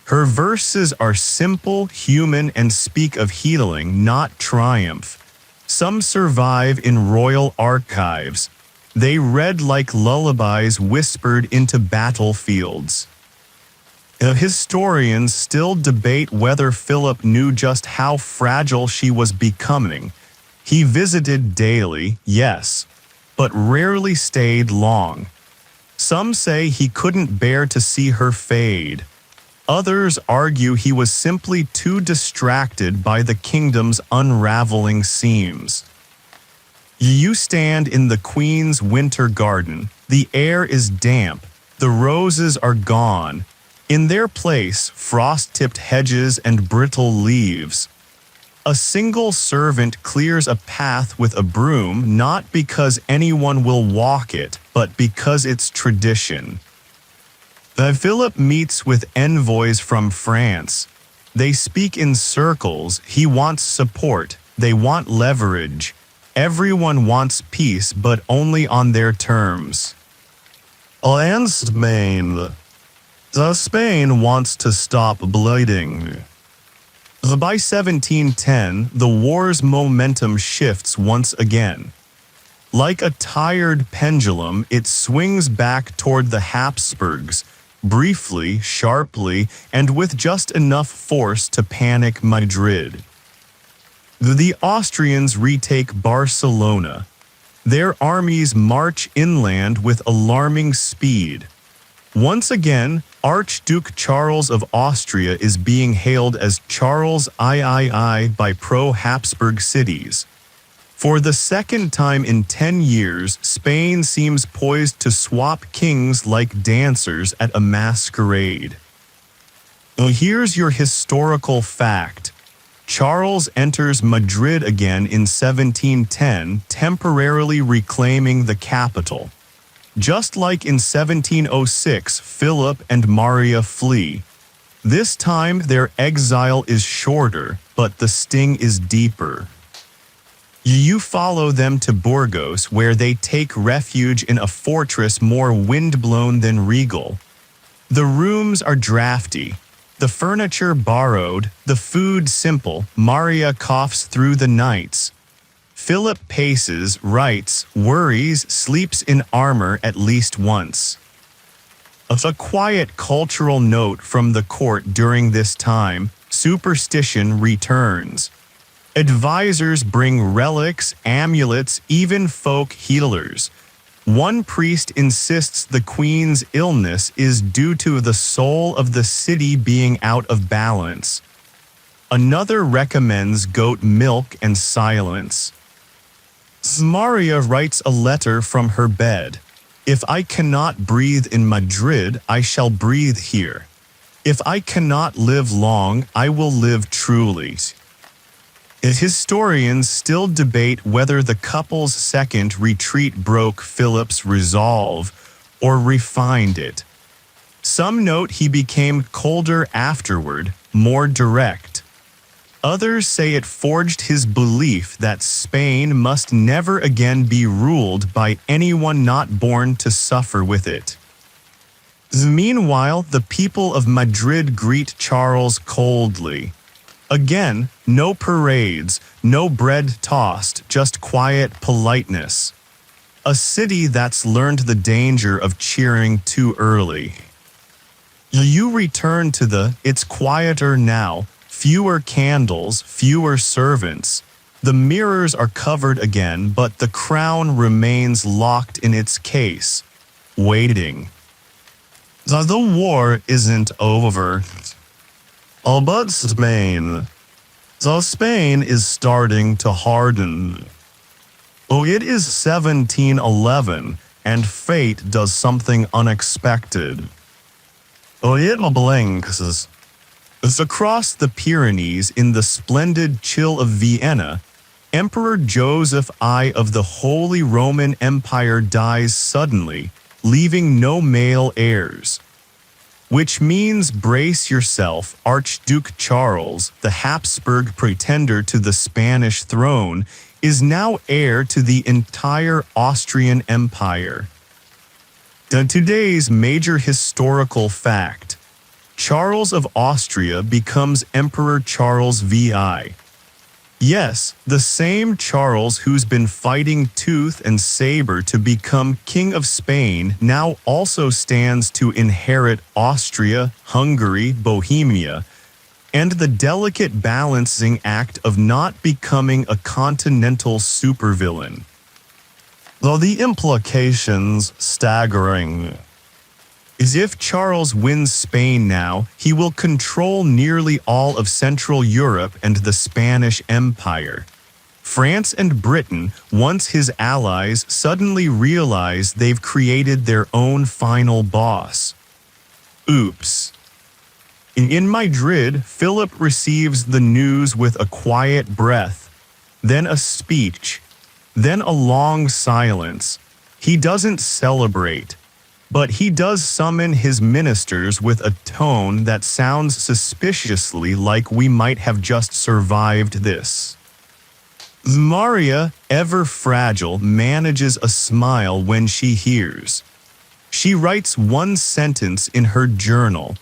Her verses are simple, human, and speak of healing, not triumph. Some survive in royal archives. They read like lullabies whispered into battlefields. Historians still debate whether Philip knew just how fragile she was becoming. He visited daily, yes, but rarely stayed long. Some say he couldn't bear to see her fade. Others argue he was simply too distracted by the kingdom's unraveling seams. You stand in the Queen's winter garden. The air is damp. The roses are gone. In their place, frost-tipped hedges and brittle leaves. A single servant clears a path with a broom, not because anyone will walk it, but because it's tradition. Philip meets with envoys from France. They speak in circles. He wants support. They want leverage. Everyone wants peace, but only on their terms. And Spain. Spain wants to stop bleeding. By 1710, the war's momentum shifts once again. Like a tired pendulum, it swings back toward the Habsburgs, briefly, sharply, and with just enough force to panic Madrid. The Austrians retake Barcelona. Their armies march inland with alarming speed. Once again, Archduke Charles of Austria is being hailed as Charles III by pro-Habsburg cities. For the second time in 10 years, Spain seems poised to swap kings like dancers at a masquerade. Here's your historical fact. Charles enters Madrid again in 1710, temporarily reclaiming the capital. Just like in 1706, Philip and Maria flee. This time their exile is shorter, but the sting is deeper. You follow them to Burgos, where they take refuge in a fortress more windblown than regal. The rooms are drafty, the furniture borrowed, the food simple. Maria coughs through the nights. Philip paces, writes, worries, sleeps in armor at least once. A quiet cultural note from the court during this time: superstition returns. Advisors bring relics, amulets, even folk healers. One priest insists the queen's illness is due to the soul of the city being out of balance. Another recommends goat milk and silence. Maria writes a letter from her bed. If I cannot breathe in Madrid, I shall breathe here. If I cannot live long, I will live truly. Historians still debate whether the couple's second retreat broke Philip's resolve or refined it. Some note he became colder afterward, more direct. Others say it forged his belief that Spain must never again be ruled by anyone not born to suffer with it. Meanwhile, the people of Madrid greet Charles coldly. Again, no parades, no bread tossed, just quiet politeness. A city that's learned the danger of cheering too early. You return to it's quieter now, fewer candles, fewer servants. The mirrors are covered again, but the crown remains locked in its case, waiting. The war isn't over. Oh, but Spain. So Spain is starting to harden. Oh, it is 1711, and fate does something unexpected. Oh, it blinks. As across the Pyrenees in the splendid chill of Vienna, Emperor Joseph I of the Holy Roman Empire dies suddenly, leaving no male heirs. Which means, brace yourself, Archduke Charles, the Habsburg pretender to the Spanish throne, is now heir to the entire Austrian Empire. Today's major historical fact: Charles of Austria becomes Emperor Charles VI. Yes, the same Charles who's been fighting tooth and saber to become King of Spain now also stands to inherit Austria, Hungary, Bohemia, and the delicate balancing act of not becoming a continental supervillain. Though the implications staggering. Is if Charles wins Spain now, he will control nearly all of Central Europe and the Spanish Empire. France and Britain, once his allies, suddenly realize they've created their own final boss. Oops. In Madrid, Philip receives the news with a quiet breath, then a speech, then a long silence. He doesn't celebrate. But he does summon his ministers with a tone that sounds suspiciously like we might have just survived this. Maria, ever fragile, manages a smile when she hears. She writes one sentence in her journal: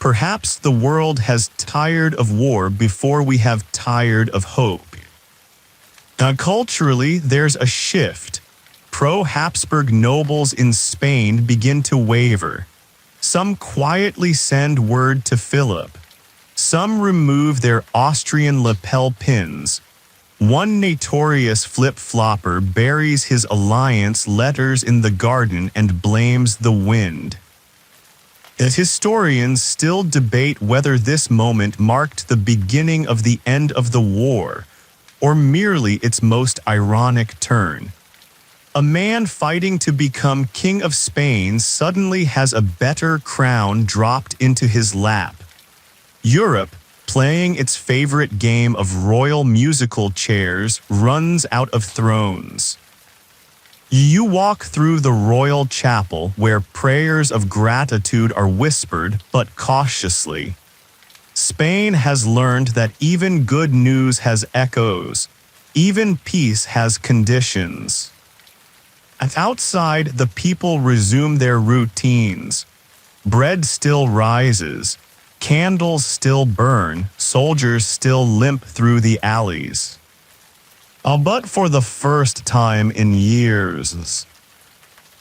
perhaps the world has tired of war before we have tired of hope. Now, culturally, there's a shift. Pro-Habsburg nobles in Spain begin to waver. Some quietly send word to Philip. Some remove their Austrian lapel pins. One notorious flip-flopper buries his alliance letters in the garden and blames the wind. Historians still debate whether this moment marked the beginning of the end of the war, or merely its most ironic turn. A man fighting to become King of Spain suddenly has a better crown dropped into his lap. Europe, playing its favorite game of royal musical chairs, runs out of thrones. You walk through the royal chapel where prayers of gratitude are whispered but cautiously. Spain has learned that even good news has echoes, even peace has conditions. And outside, the people resume their routines. Bread still rises, candles still burn, soldiers still limp through the alleys. But for the first time in years,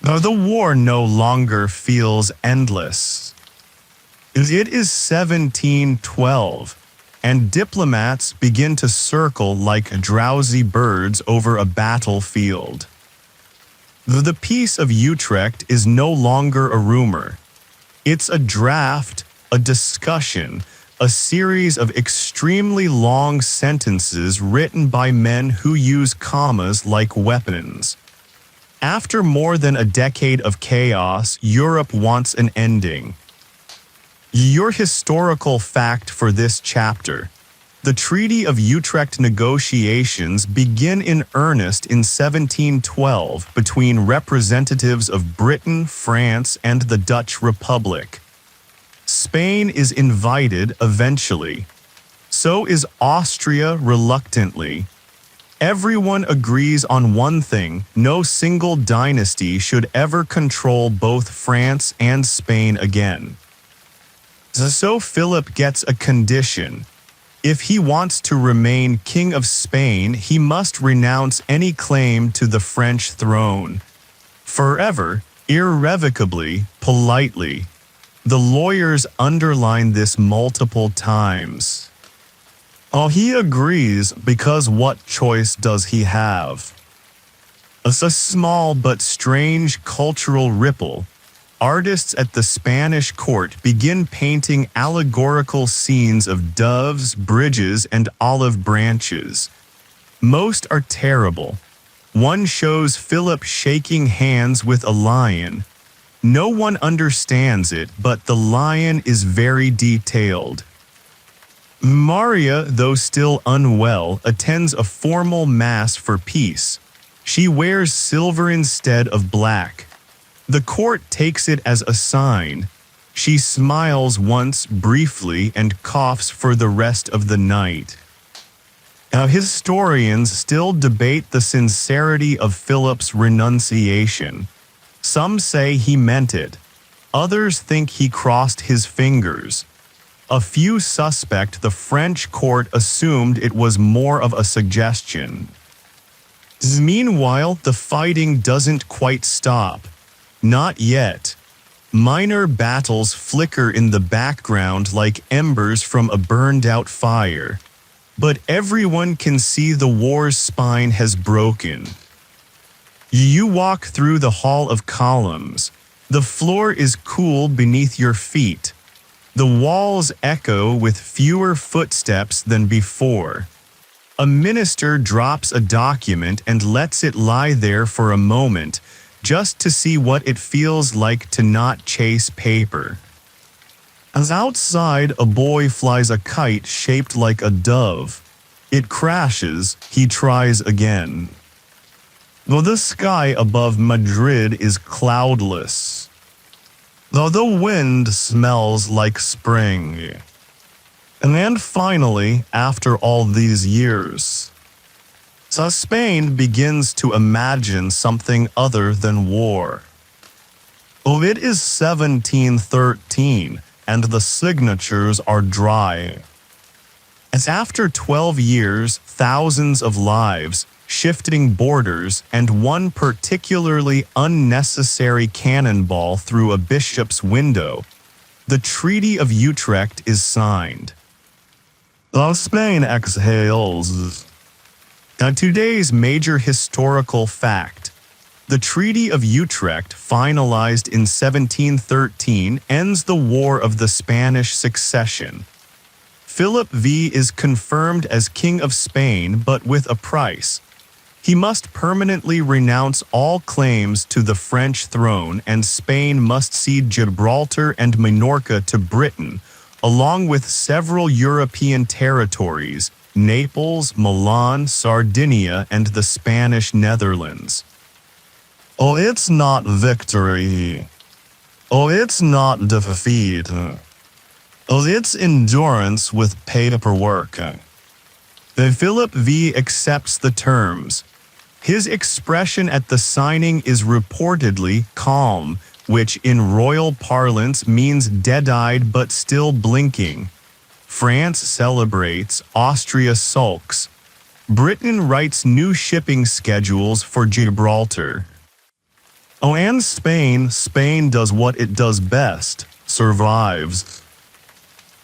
the war no longer feels endless. It is 1712, and diplomats begin to circle like drowsy birds over a battlefield. The Peace of Utrecht is no longer a rumor. It's a draft, a discussion, a series of extremely long sentences written by men who use commas like weapons. After more than a decade of chaos, Europe wants an ending. Your historical fact for this chapter: the Treaty of Utrecht negotiations begin in earnest in 1712 between representatives of Britain, France, and the Dutch Republic. Spain is invited eventually. So is Austria reluctantly. Everyone agrees on one thing: no single dynasty should ever control both France and Spain again. So Philip gets a condition. If he wants to remain King of Spain, he must renounce any claim to the French throne. Forever, irrevocably, politely. The lawyers underline this multiple times. He agrees because what choice does he have? As a small but strange cultural ripple, artists at the Spanish court begin painting allegorical scenes of doves, bridges, and olive branches. Most are terrible. One shows Philip shaking hands with a lion. No one understands it, but the lion is very detailed. Maria, though still unwell, attends a formal mass for peace. She wears silver instead of black. The court takes it as a sign. She smiles once briefly and coughs for the rest of the night. Historians still debate the sincerity of Philip's renunciation. Some say he meant it. Others think he crossed his fingers. A few suspect the French court assumed it was more of a suggestion. Meanwhile, the fighting doesn't quite stop. Not yet. Minor battles flicker in the background like embers from a burned-out fire. But everyone can see the war's spine has broken. You walk through the Hall of Columns. The floor is cool beneath your feet. The walls echo with fewer footsteps than before. A minister drops a document and lets it lie there for a moment, just to see what it feels like to not chase paper. As outside, a boy flies a kite shaped like a dove. It crashes, he tries again. Though the sky above Madrid is cloudless. Though the wind smells like spring. And then finally, after all these years, Spain begins to imagine something other than war. It is 1713, and the signatures are dry. As after 12 years, thousands of lives, shifting borders, and one particularly unnecessary cannonball through a bishop's window, the Treaty of Utrecht is signed. Spain exhales. Today's major historical fact: the Treaty of Utrecht, finalized in 1713, ends the War of the Spanish Succession. Philip V is confirmed as King of Spain, but with a price. He must permanently renounce all claims to the French throne, and Spain must cede Gibraltar and Minorca to Britain, along with several European territories, Naples, Milan, Sardinia, and the Spanish Netherlands. Oh, it's not victory. Oh, it's not defeat. Oh, it's endurance with paperwork. Philip V accepts the terms. His expression at the signing is reportedly calm, which in royal parlance means dead-eyed but still blinking. France celebrates, Austria sulks. Britain writes new shipping schedules for Gibraltar. Oh, and Spain does what it does best, survives.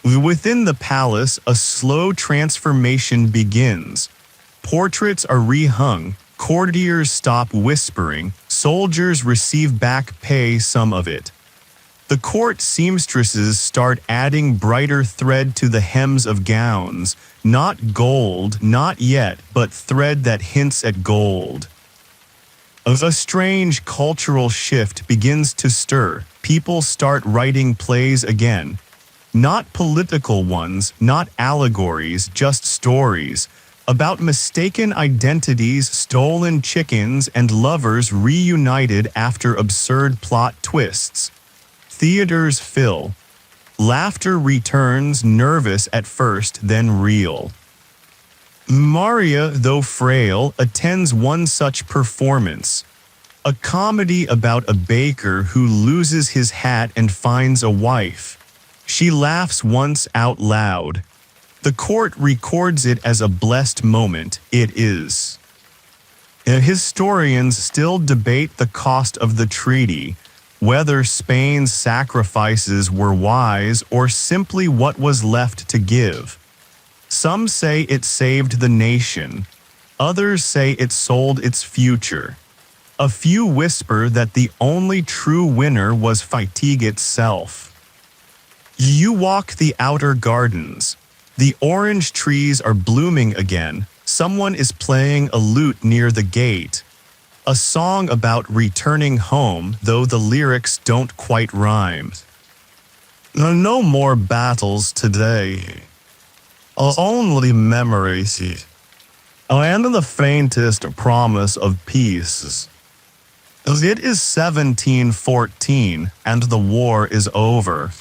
Within the palace, a slow transformation begins. Portraits are rehung, courtiers stop whispering, soldiers receive back pay some of it. The court seamstresses start adding brighter thread to the hems of gowns, not gold, not yet, but thread that hints at gold. A strange cultural shift begins to stir. People start writing plays again. Not political ones, not allegories, just stories. About mistaken identities, stolen chickens, and lovers reunited after absurd plot twists. Theaters fill. Laughter returns, nervous at first, then real. Maria, though frail, attends one such performance. A comedy about a baker who loses his hat and finds a wife. She laughs once out loud. The court records it as a blessed moment. It is. Historians still debate the cost of the treaty, whether Spain's sacrifices were wise or simply what was left to give. Some say it saved the nation. Others say it sold its future. A few whisper that the only true winner was fatigue itself. You walk the outer gardens. The orange trees are blooming again. Someone is playing a lute near the gate. A song about returning home, though the lyrics don't quite rhyme. No more battles today. Only memories. And the faintest promise of peace. It is 1714, and the war is over.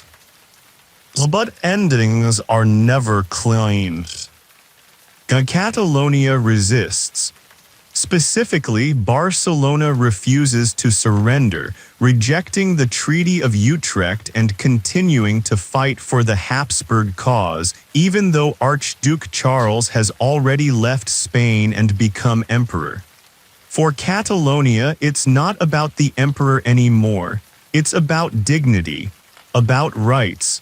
But endings are never clean. Catalonia resists. Specifically, Barcelona refuses to surrender, rejecting the Treaty of Utrecht and continuing to fight for the Habsburg cause, even though Archduke Charles has already left Spain and become emperor. For Catalonia, it's not about the emperor anymore. It's about dignity, about rights,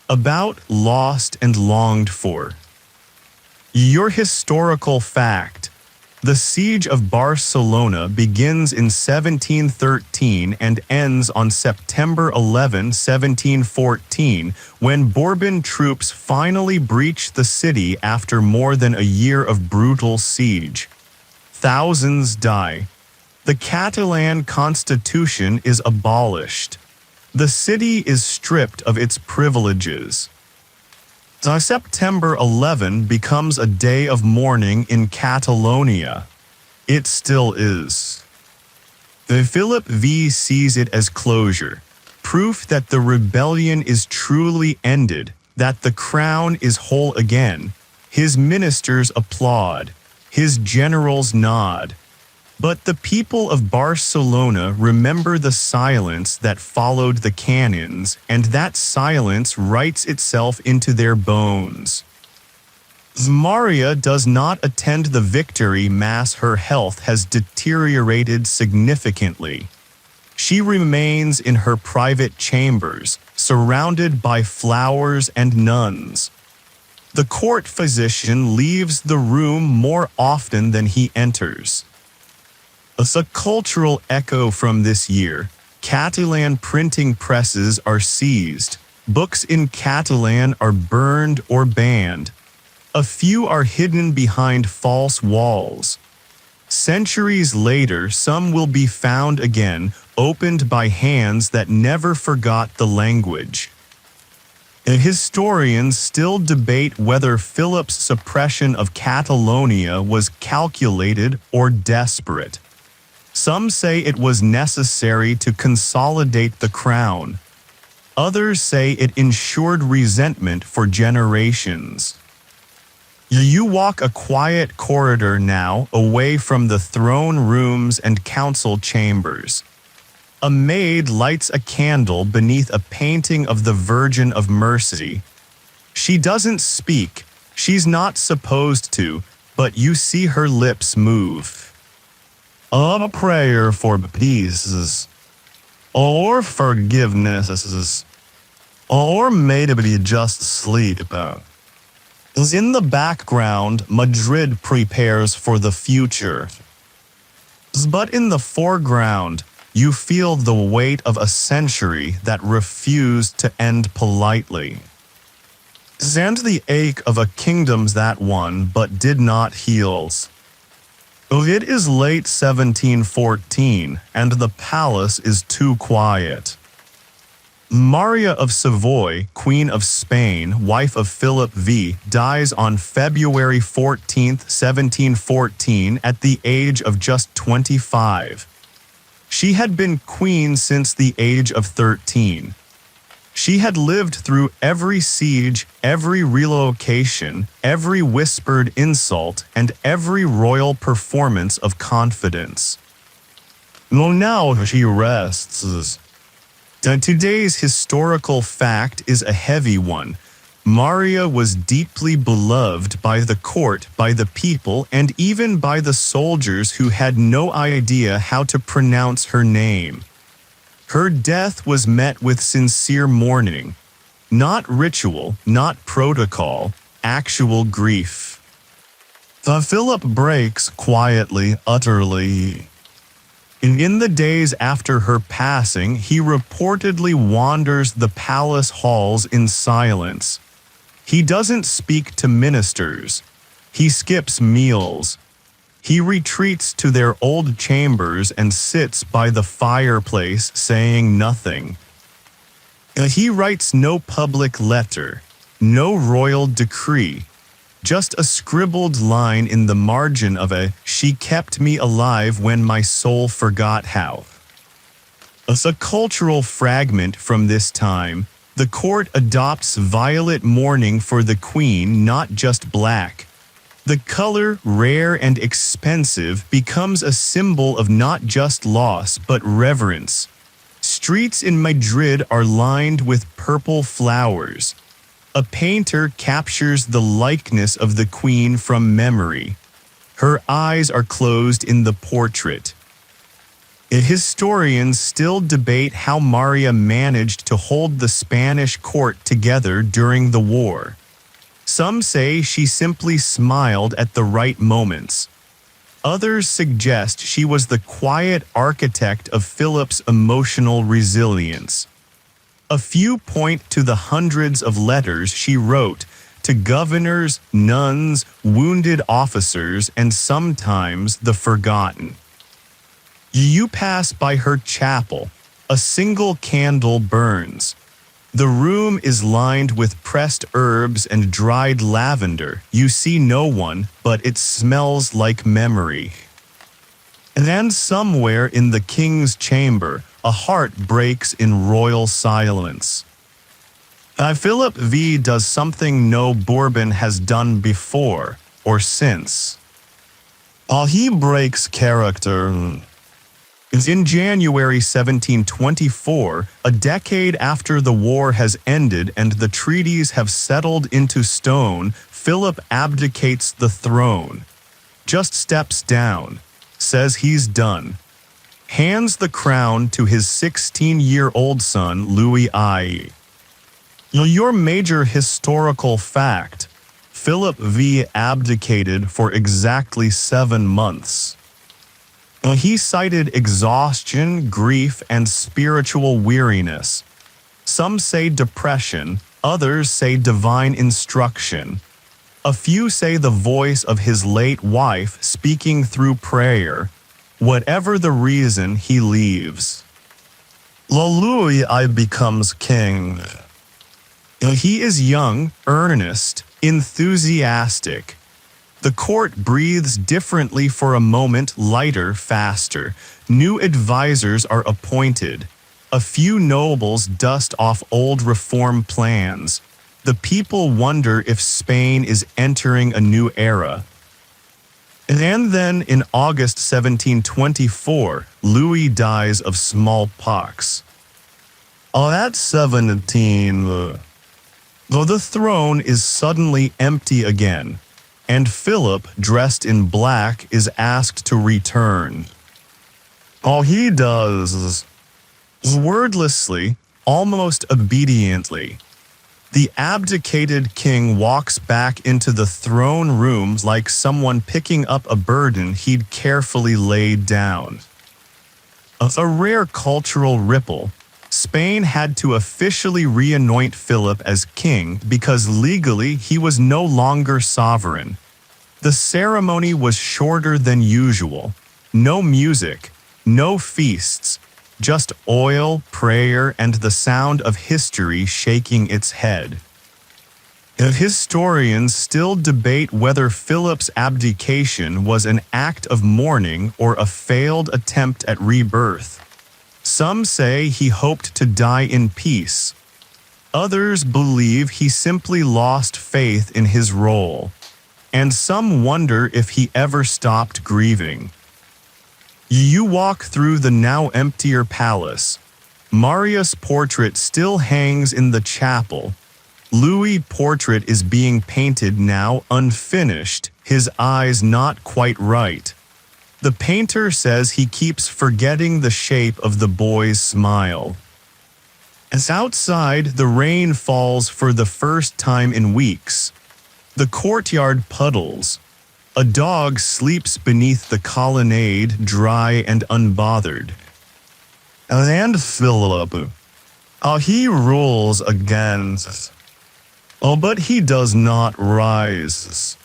about lost and longed for. Your historical fact. The siege of Barcelona begins in 1713 and ends on September 11, 1714, when Bourbon troops finally breach the city after more than a year of brutal siege. Thousands die. The Catalan constitution is abolished. The city is stripped of its privileges. September 11 becomes a day of mourning in Catalonia. It still is. Philip V sees it as closure, proof that the rebellion is truly ended, that the crown is whole again. His ministers applaud, his generals nod. But the people of Barcelona remember the silence that followed the cannons, and that silence writes itself into their bones. Maria does not attend the victory mass. Her health has deteriorated significantly. She remains in her private chambers, surrounded by flowers and nuns. The court physician leaves the room more often than he enters. A cultural echo from this year. Catalan printing presses are seized. Books in Catalan are burned or banned. A few are hidden behind false walls. Centuries later, some will be found again, opened by hands that never forgot the language. Historians still debate whether Philip's suppression of Catalonia was calculated or desperate. Some say it was necessary to consolidate the crown. Others say it ensured resentment for generations. You walk a quiet corridor now, away from the throne rooms and council chambers. A maid lights a candle beneath a painting of the Virgin of Mercy. She doesn't speak, she's not supposed to, but you see her lips move. A prayer for peace, or forgiveness, or maybe just sleep. In the background, Madrid prepares for the future. But in the foreground, you feel the weight of a century that refused to end politely. And the ache of a kingdom that won but did not heal. It is late 1714, and the palace is too quiet. Maria of Savoy, Queen of Spain, wife of Philip V, dies on February 14, 1714, at the age of just 25. She had been queen since the age of 13. She had lived through every siege, every relocation, every whispered insult, and every royal performance of confidence. Now she rests. Today's historical fact is a heavy one. Maria was deeply beloved by the court, by the people, and even by the soldiers who had no idea how to pronounce her name. Her death was met with sincere mourning. Not ritual, not protocol, actual grief. Philip breaks quietly, utterly. In the days after her passing, he reportedly wanders the palace halls in silence. He doesn't speak to ministers. He skips meals. He retreats to their old chambers and sits by the fireplace saying nothing. He writes no public letter, no royal decree, just a scribbled line in the margin of a "She kept me alive when my soul forgot how." As a cultural fragment from this time, the court adopts violet mourning for the queen, not just black. The color, rare and expensive, becomes a symbol of not just loss but reverence. Streets in Madrid are lined with purple flowers. A painter captures the likeness of the queen from memory. Her eyes are closed in the portrait. Historians still debate how Maria managed to hold the Spanish court together during the war. Some say she simply smiled at the right moments. Others suggest she was the quiet architect of Philip's emotional resilience. A few point to the hundreds of letters she wrote to governors, nuns, wounded officers, and sometimes the forgotten. You pass by her chapel. A single candle burns. The room is lined with pressed herbs and dried lavender. You see no one, but it smells like memory. And then somewhere in the king's chamber, a heart breaks in royal silence. Philip V does something no Bourbon has done before or since. He breaks character. In January 1724, a decade after the war has ended and the treaties have settled into stone, Philip abdicates the throne. Just steps down, says he's done. Hands the crown to his 16-year-old son, Louis I. Your major historical fact: Philip V abdicated for exactly 7 months. He cited exhaustion, grief, and spiritual weariness. Some say depression, others say divine instruction. A few say the voice of his late wife speaking through prayer. Whatever the reason, he leaves. Louis I becomes king. He is young, earnest, enthusiastic. The court breathes differently for a moment, lighter, faster. New advisors are appointed. A few nobles dust off old reform plans. The people wonder if Spain is entering a new era. And then in August 1724, Louis dies of smallpox. At 17, though the throne is suddenly empty again, and Philip, dressed in black, is asked to return. All he does, wordlessly, almost obediently, the abdicated king walks back into the throne room like someone picking up a burden he'd carefully laid down. A rare cultural ripple. Spain had to officially re-anoint Philip as king because legally he was no longer sovereign. The ceremony was shorter than usual. No music, no feasts, just oil, prayer, and the sound of history shaking its head. Historians still debate whether Philip's abdication was an act of mourning or a failed attempt at rebirth. Some say he hoped to die in peace. Others believe he simply lost faith in his role. And some wonder if he ever stopped grieving. You walk through the now emptier palace. Marius' portrait still hangs in the chapel. Louis' portrait is being painted now, unfinished, his eyes not quite right. The painter says he keeps forgetting the shape of the boy's smile. As outside, the rain falls for the first time in weeks. The courtyard puddles. A dog sleeps beneath the colonnade, dry and unbothered. And Philip, he rules again. But he does not rise.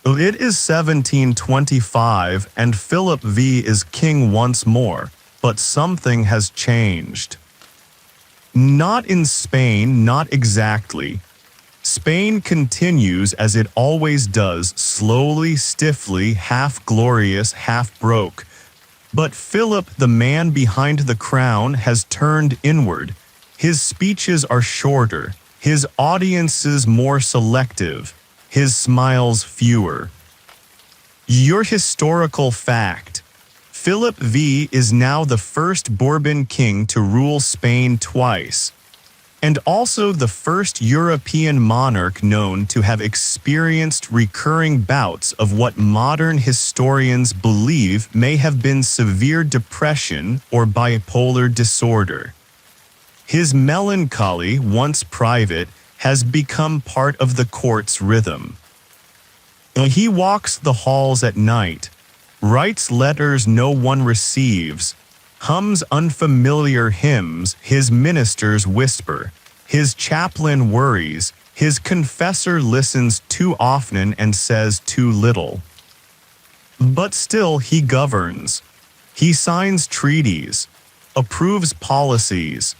It is 1725, and Philip V is king once more, but something has changed. Not in Spain, not exactly. Spain continues as it always does, slowly, stiffly, half glorious, half broke. But Philip, the man behind the crown, has turned inward. His speeches are shorter, his audiences more selective, his smiles fewer. Your historical fact. Philip V is now the first Bourbon king to rule Spain twice, and also the first European monarch known to have experienced recurring bouts of what modern historians believe may have been severe depression or bipolar disorder. His melancholy, once private, has become part of the court's rhythm. He walks the halls at night, writes letters no one receives, hums unfamiliar hymns his ministers whisper, his chaplain worries, his confessor listens too often and says too little. But still he governs. He signs treaties, approves policies,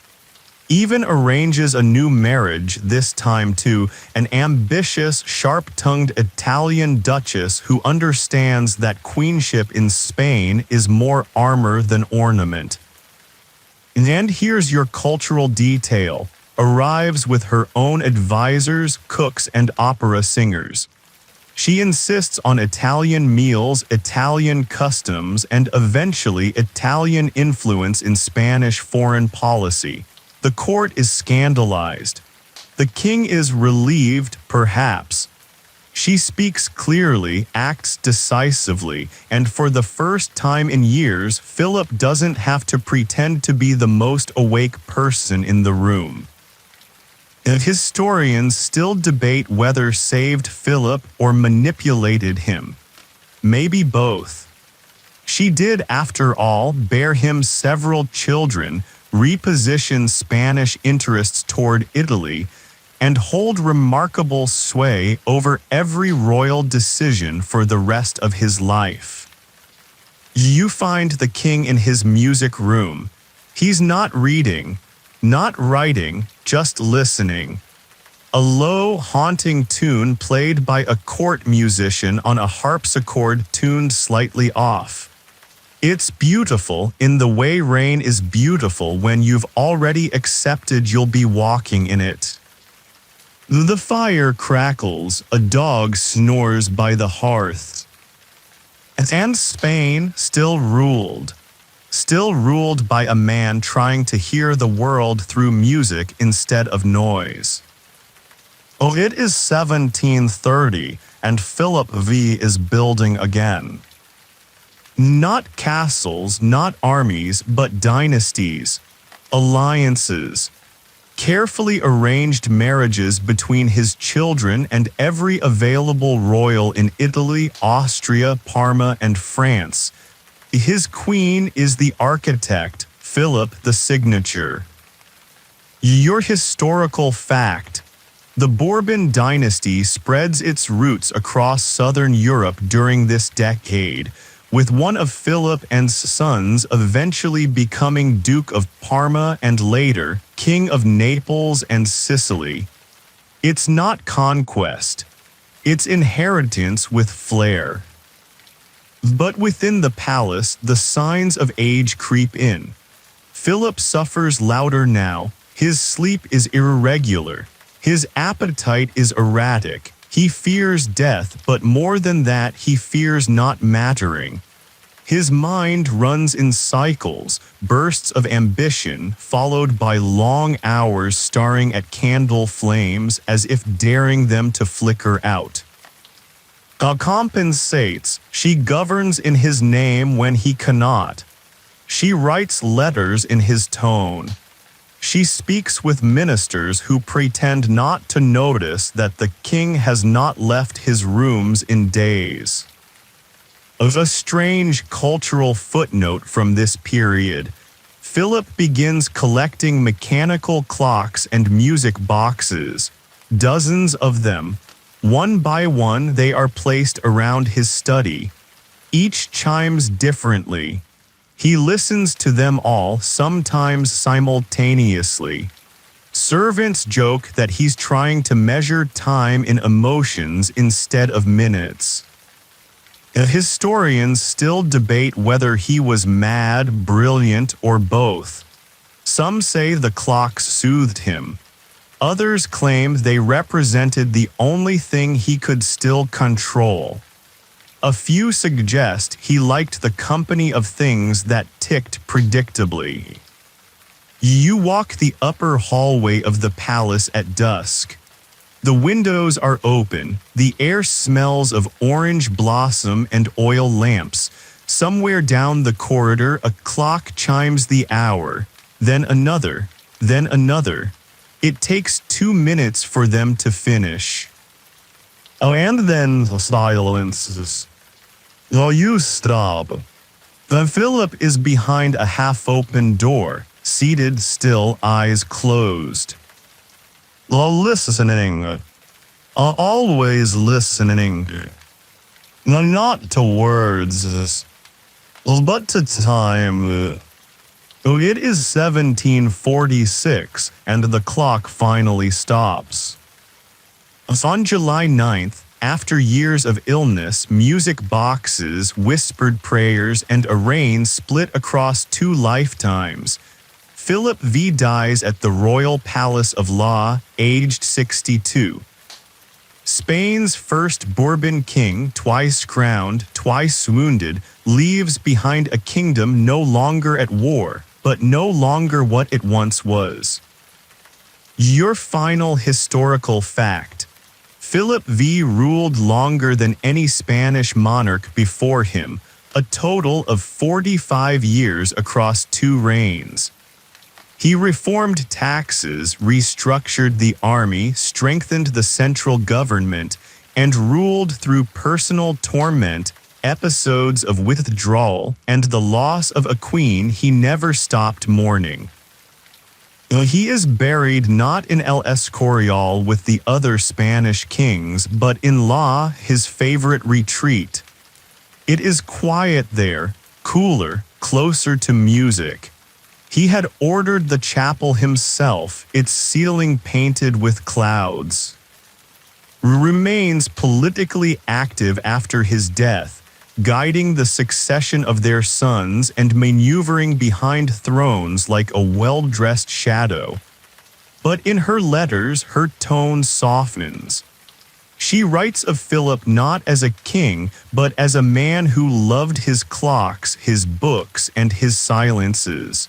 even arranges a new marriage, this time to an ambitious, sharp-tongued Italian duchess who understands that queenship in Spain is more armor than ornament. And here's your cultural detail. Arrives with her own advisors, cooks, and opera singers. She insists on Italian meals, Italian customs, and eventually Italian influence in Spanish foreign policy. The court is scandalized. The king is relieved, perhaps. She speaks clearly, acts decisively, and for the first time in years, Philip doesn't have to pretend to be the most awake person in the room. Historians still debate whether saved Philip or manipulated him. Maybe both. She did, after all, bear him several children, reposition Spanish interests toward Italy, and hold remarkable sway over every royal decision for the rest of his life. You find the king in his music room. He's not reading, not writing, just listening. a low, haunting tune played by a court musician on a harpsichord tuned slightly off. It's beautiful in the way rain is beautiful when you've already accepted you'll be walking in it. The fire crackles, a dog snores by the hearth. And Spain still ruled by a man trying to hear the world through music instead of noise. Oh, it is 1730, and Philip V is building again. Not castles, not armies, but dynasties, alliances, carefully arranged marriages between his children and every available royal in Italy, Austria, Parma, and France. His queen is the architect, Philip the signature. Your historical fact. The Bourbon dynasty spreads its roots across southern Europe during this decade, with one of Philip and sons eventually becoming Duke of Parma and later, King of Naples and Sicily. It's not conquest. It's inheritance with flair. But within the palace, the signs of age creep in. Philip suffers louder now. His sleep is irregular. His appetite is erratic. He fears death, but more than that, he fears not mattering. His mind runs in cycles, bursts of ambition, followed by long hours staring at candle flames as if daring them to flicker out. Compensates, she governs in his name when he cannot. She writes letters in his tone. She speaks with ministers who pretend not to notice that the king has not left his rooms in days. A strange cultural footnote from this period. Philip begins collecting mechanical clocks and music boxes, dozens of them. One by one they are placed around his study. Each chimes differently. He listens to them all, sometimes simultaneously. Servants joke that he's trying to measure time in emotions instead of minutes. Historians still debate whether he was mad, brilliant, or both. Some say the clocks soothed him. Others claim they represented the only thing he could still control. A few suggest he liked the company of things that ticked predictably. You walk the upper hallway of the palace at dusk. The windows are open. The air smells of orange blossom and oil lamps. Somewhere down the corridor, a clock chimes the hour, then another, then another. It takes 2 minutes for them to finish. Oh, and then silence. Oh, you stop. Then Philip is behind a half-open door, seated still, eyes closed. Listening. Always listening. Not to words, but to time. It is 1746, and the clock finally stops. On July 9th, after years of illness, music boxes, whispered prayers, and a reign split across 2 lifetimes, Philip V dies at the Royal Palace of Law, aged 62. Spain's first Bourbon king, twice crowned, twice wounded, leaves behind a kingdom no longer at war, but no longer what it once was. Your final historical fact. Philip V ruled longer than any Spanish monarch before him, a total of 45 years across 2 reigns. He reformed taxes, restructured the army, strengthened the central government, and ruled through personal torment, episodes of withdrawal, and the loss of a queen he never stopped mourning. He is buried not in El Escorial with the other Spanish kings, but in La, his favorite retreat. It is quiet there, cooler, closer to music. He had ordered the chapel himself, its ceiling painted with clouds. Remains politically active after his death, guiding the succession of their sons and maneuvering behind thrones like a well-dressed shadow. But in her letters, her tone softens. She writes of Philip not as a king, but as a man who loved his clocks, his books, and his silences.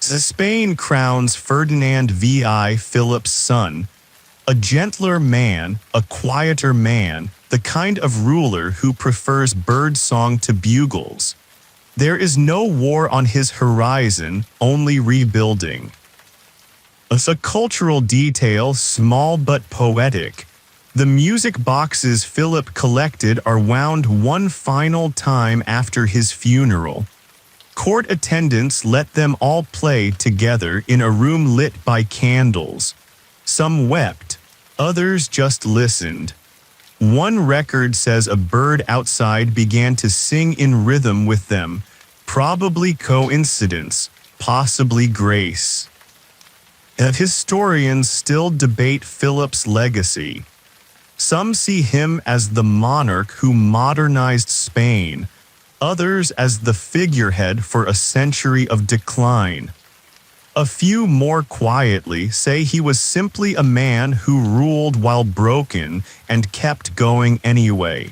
Spain crowns Ferdinand VI, Philip's son, a gentler man, a quieter man, the kind of ruler who prefers birdsong to bugles. There is no war on his horizon, only rebuilding. As a cultural detail, small but poetic, the music boxes Philip collected are wound one final time after his funeral. Court attendants let them all play together in a room lit by candles. Some wept, others just listened. One record says a bird outside began to sing in rhythm with them, probably coincidence, possibly grace. Historians still debate Philip's legacy. Some see him as the monarch who modernized Spain, others as the figurehead for a century of decline. A few more quietly say he was simply a man who ruled while broken and kept going anyway.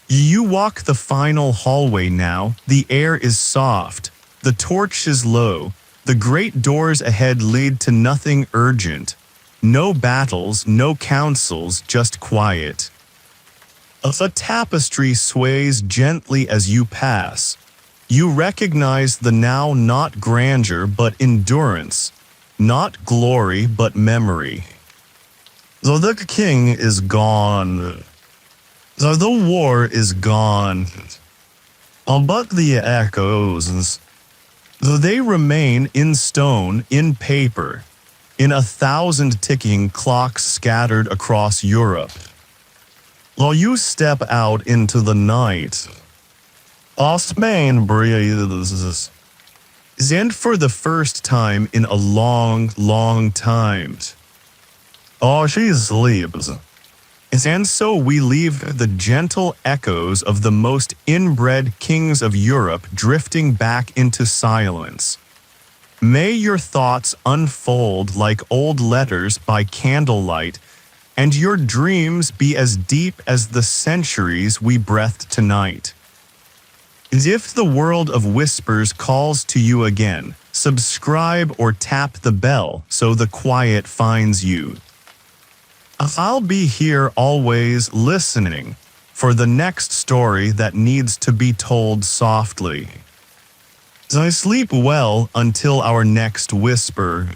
You walk the final hallway now, the air is soft, the torch is low, the great doors ahead lead to nothing urgent. No battles, no councils, just quiet. A tapestry sways gently as you pass. You recognize the now not grandeur but endurance, not glory but memory. The king is gone. The war is gone. But the echoes, they remain in stone, in paper, in 1,000 ticking clocks scattered across Europe. You step out into the night. Spain breathes. And for the first time in a long, long time. She sleeps. And so we leave the gentle echoes of the most inbred kings of Europe drifting back into silence. May your thoughts unfold like old letters by candlelight, and your dreams be as deep as the centuries we breathed tonight. If the world of whispers calls to you again, subscribe or tap the bell so the quiet finds you. I'll be here always listening for the next story that needs to be told softly. I sleep well until our next whisper.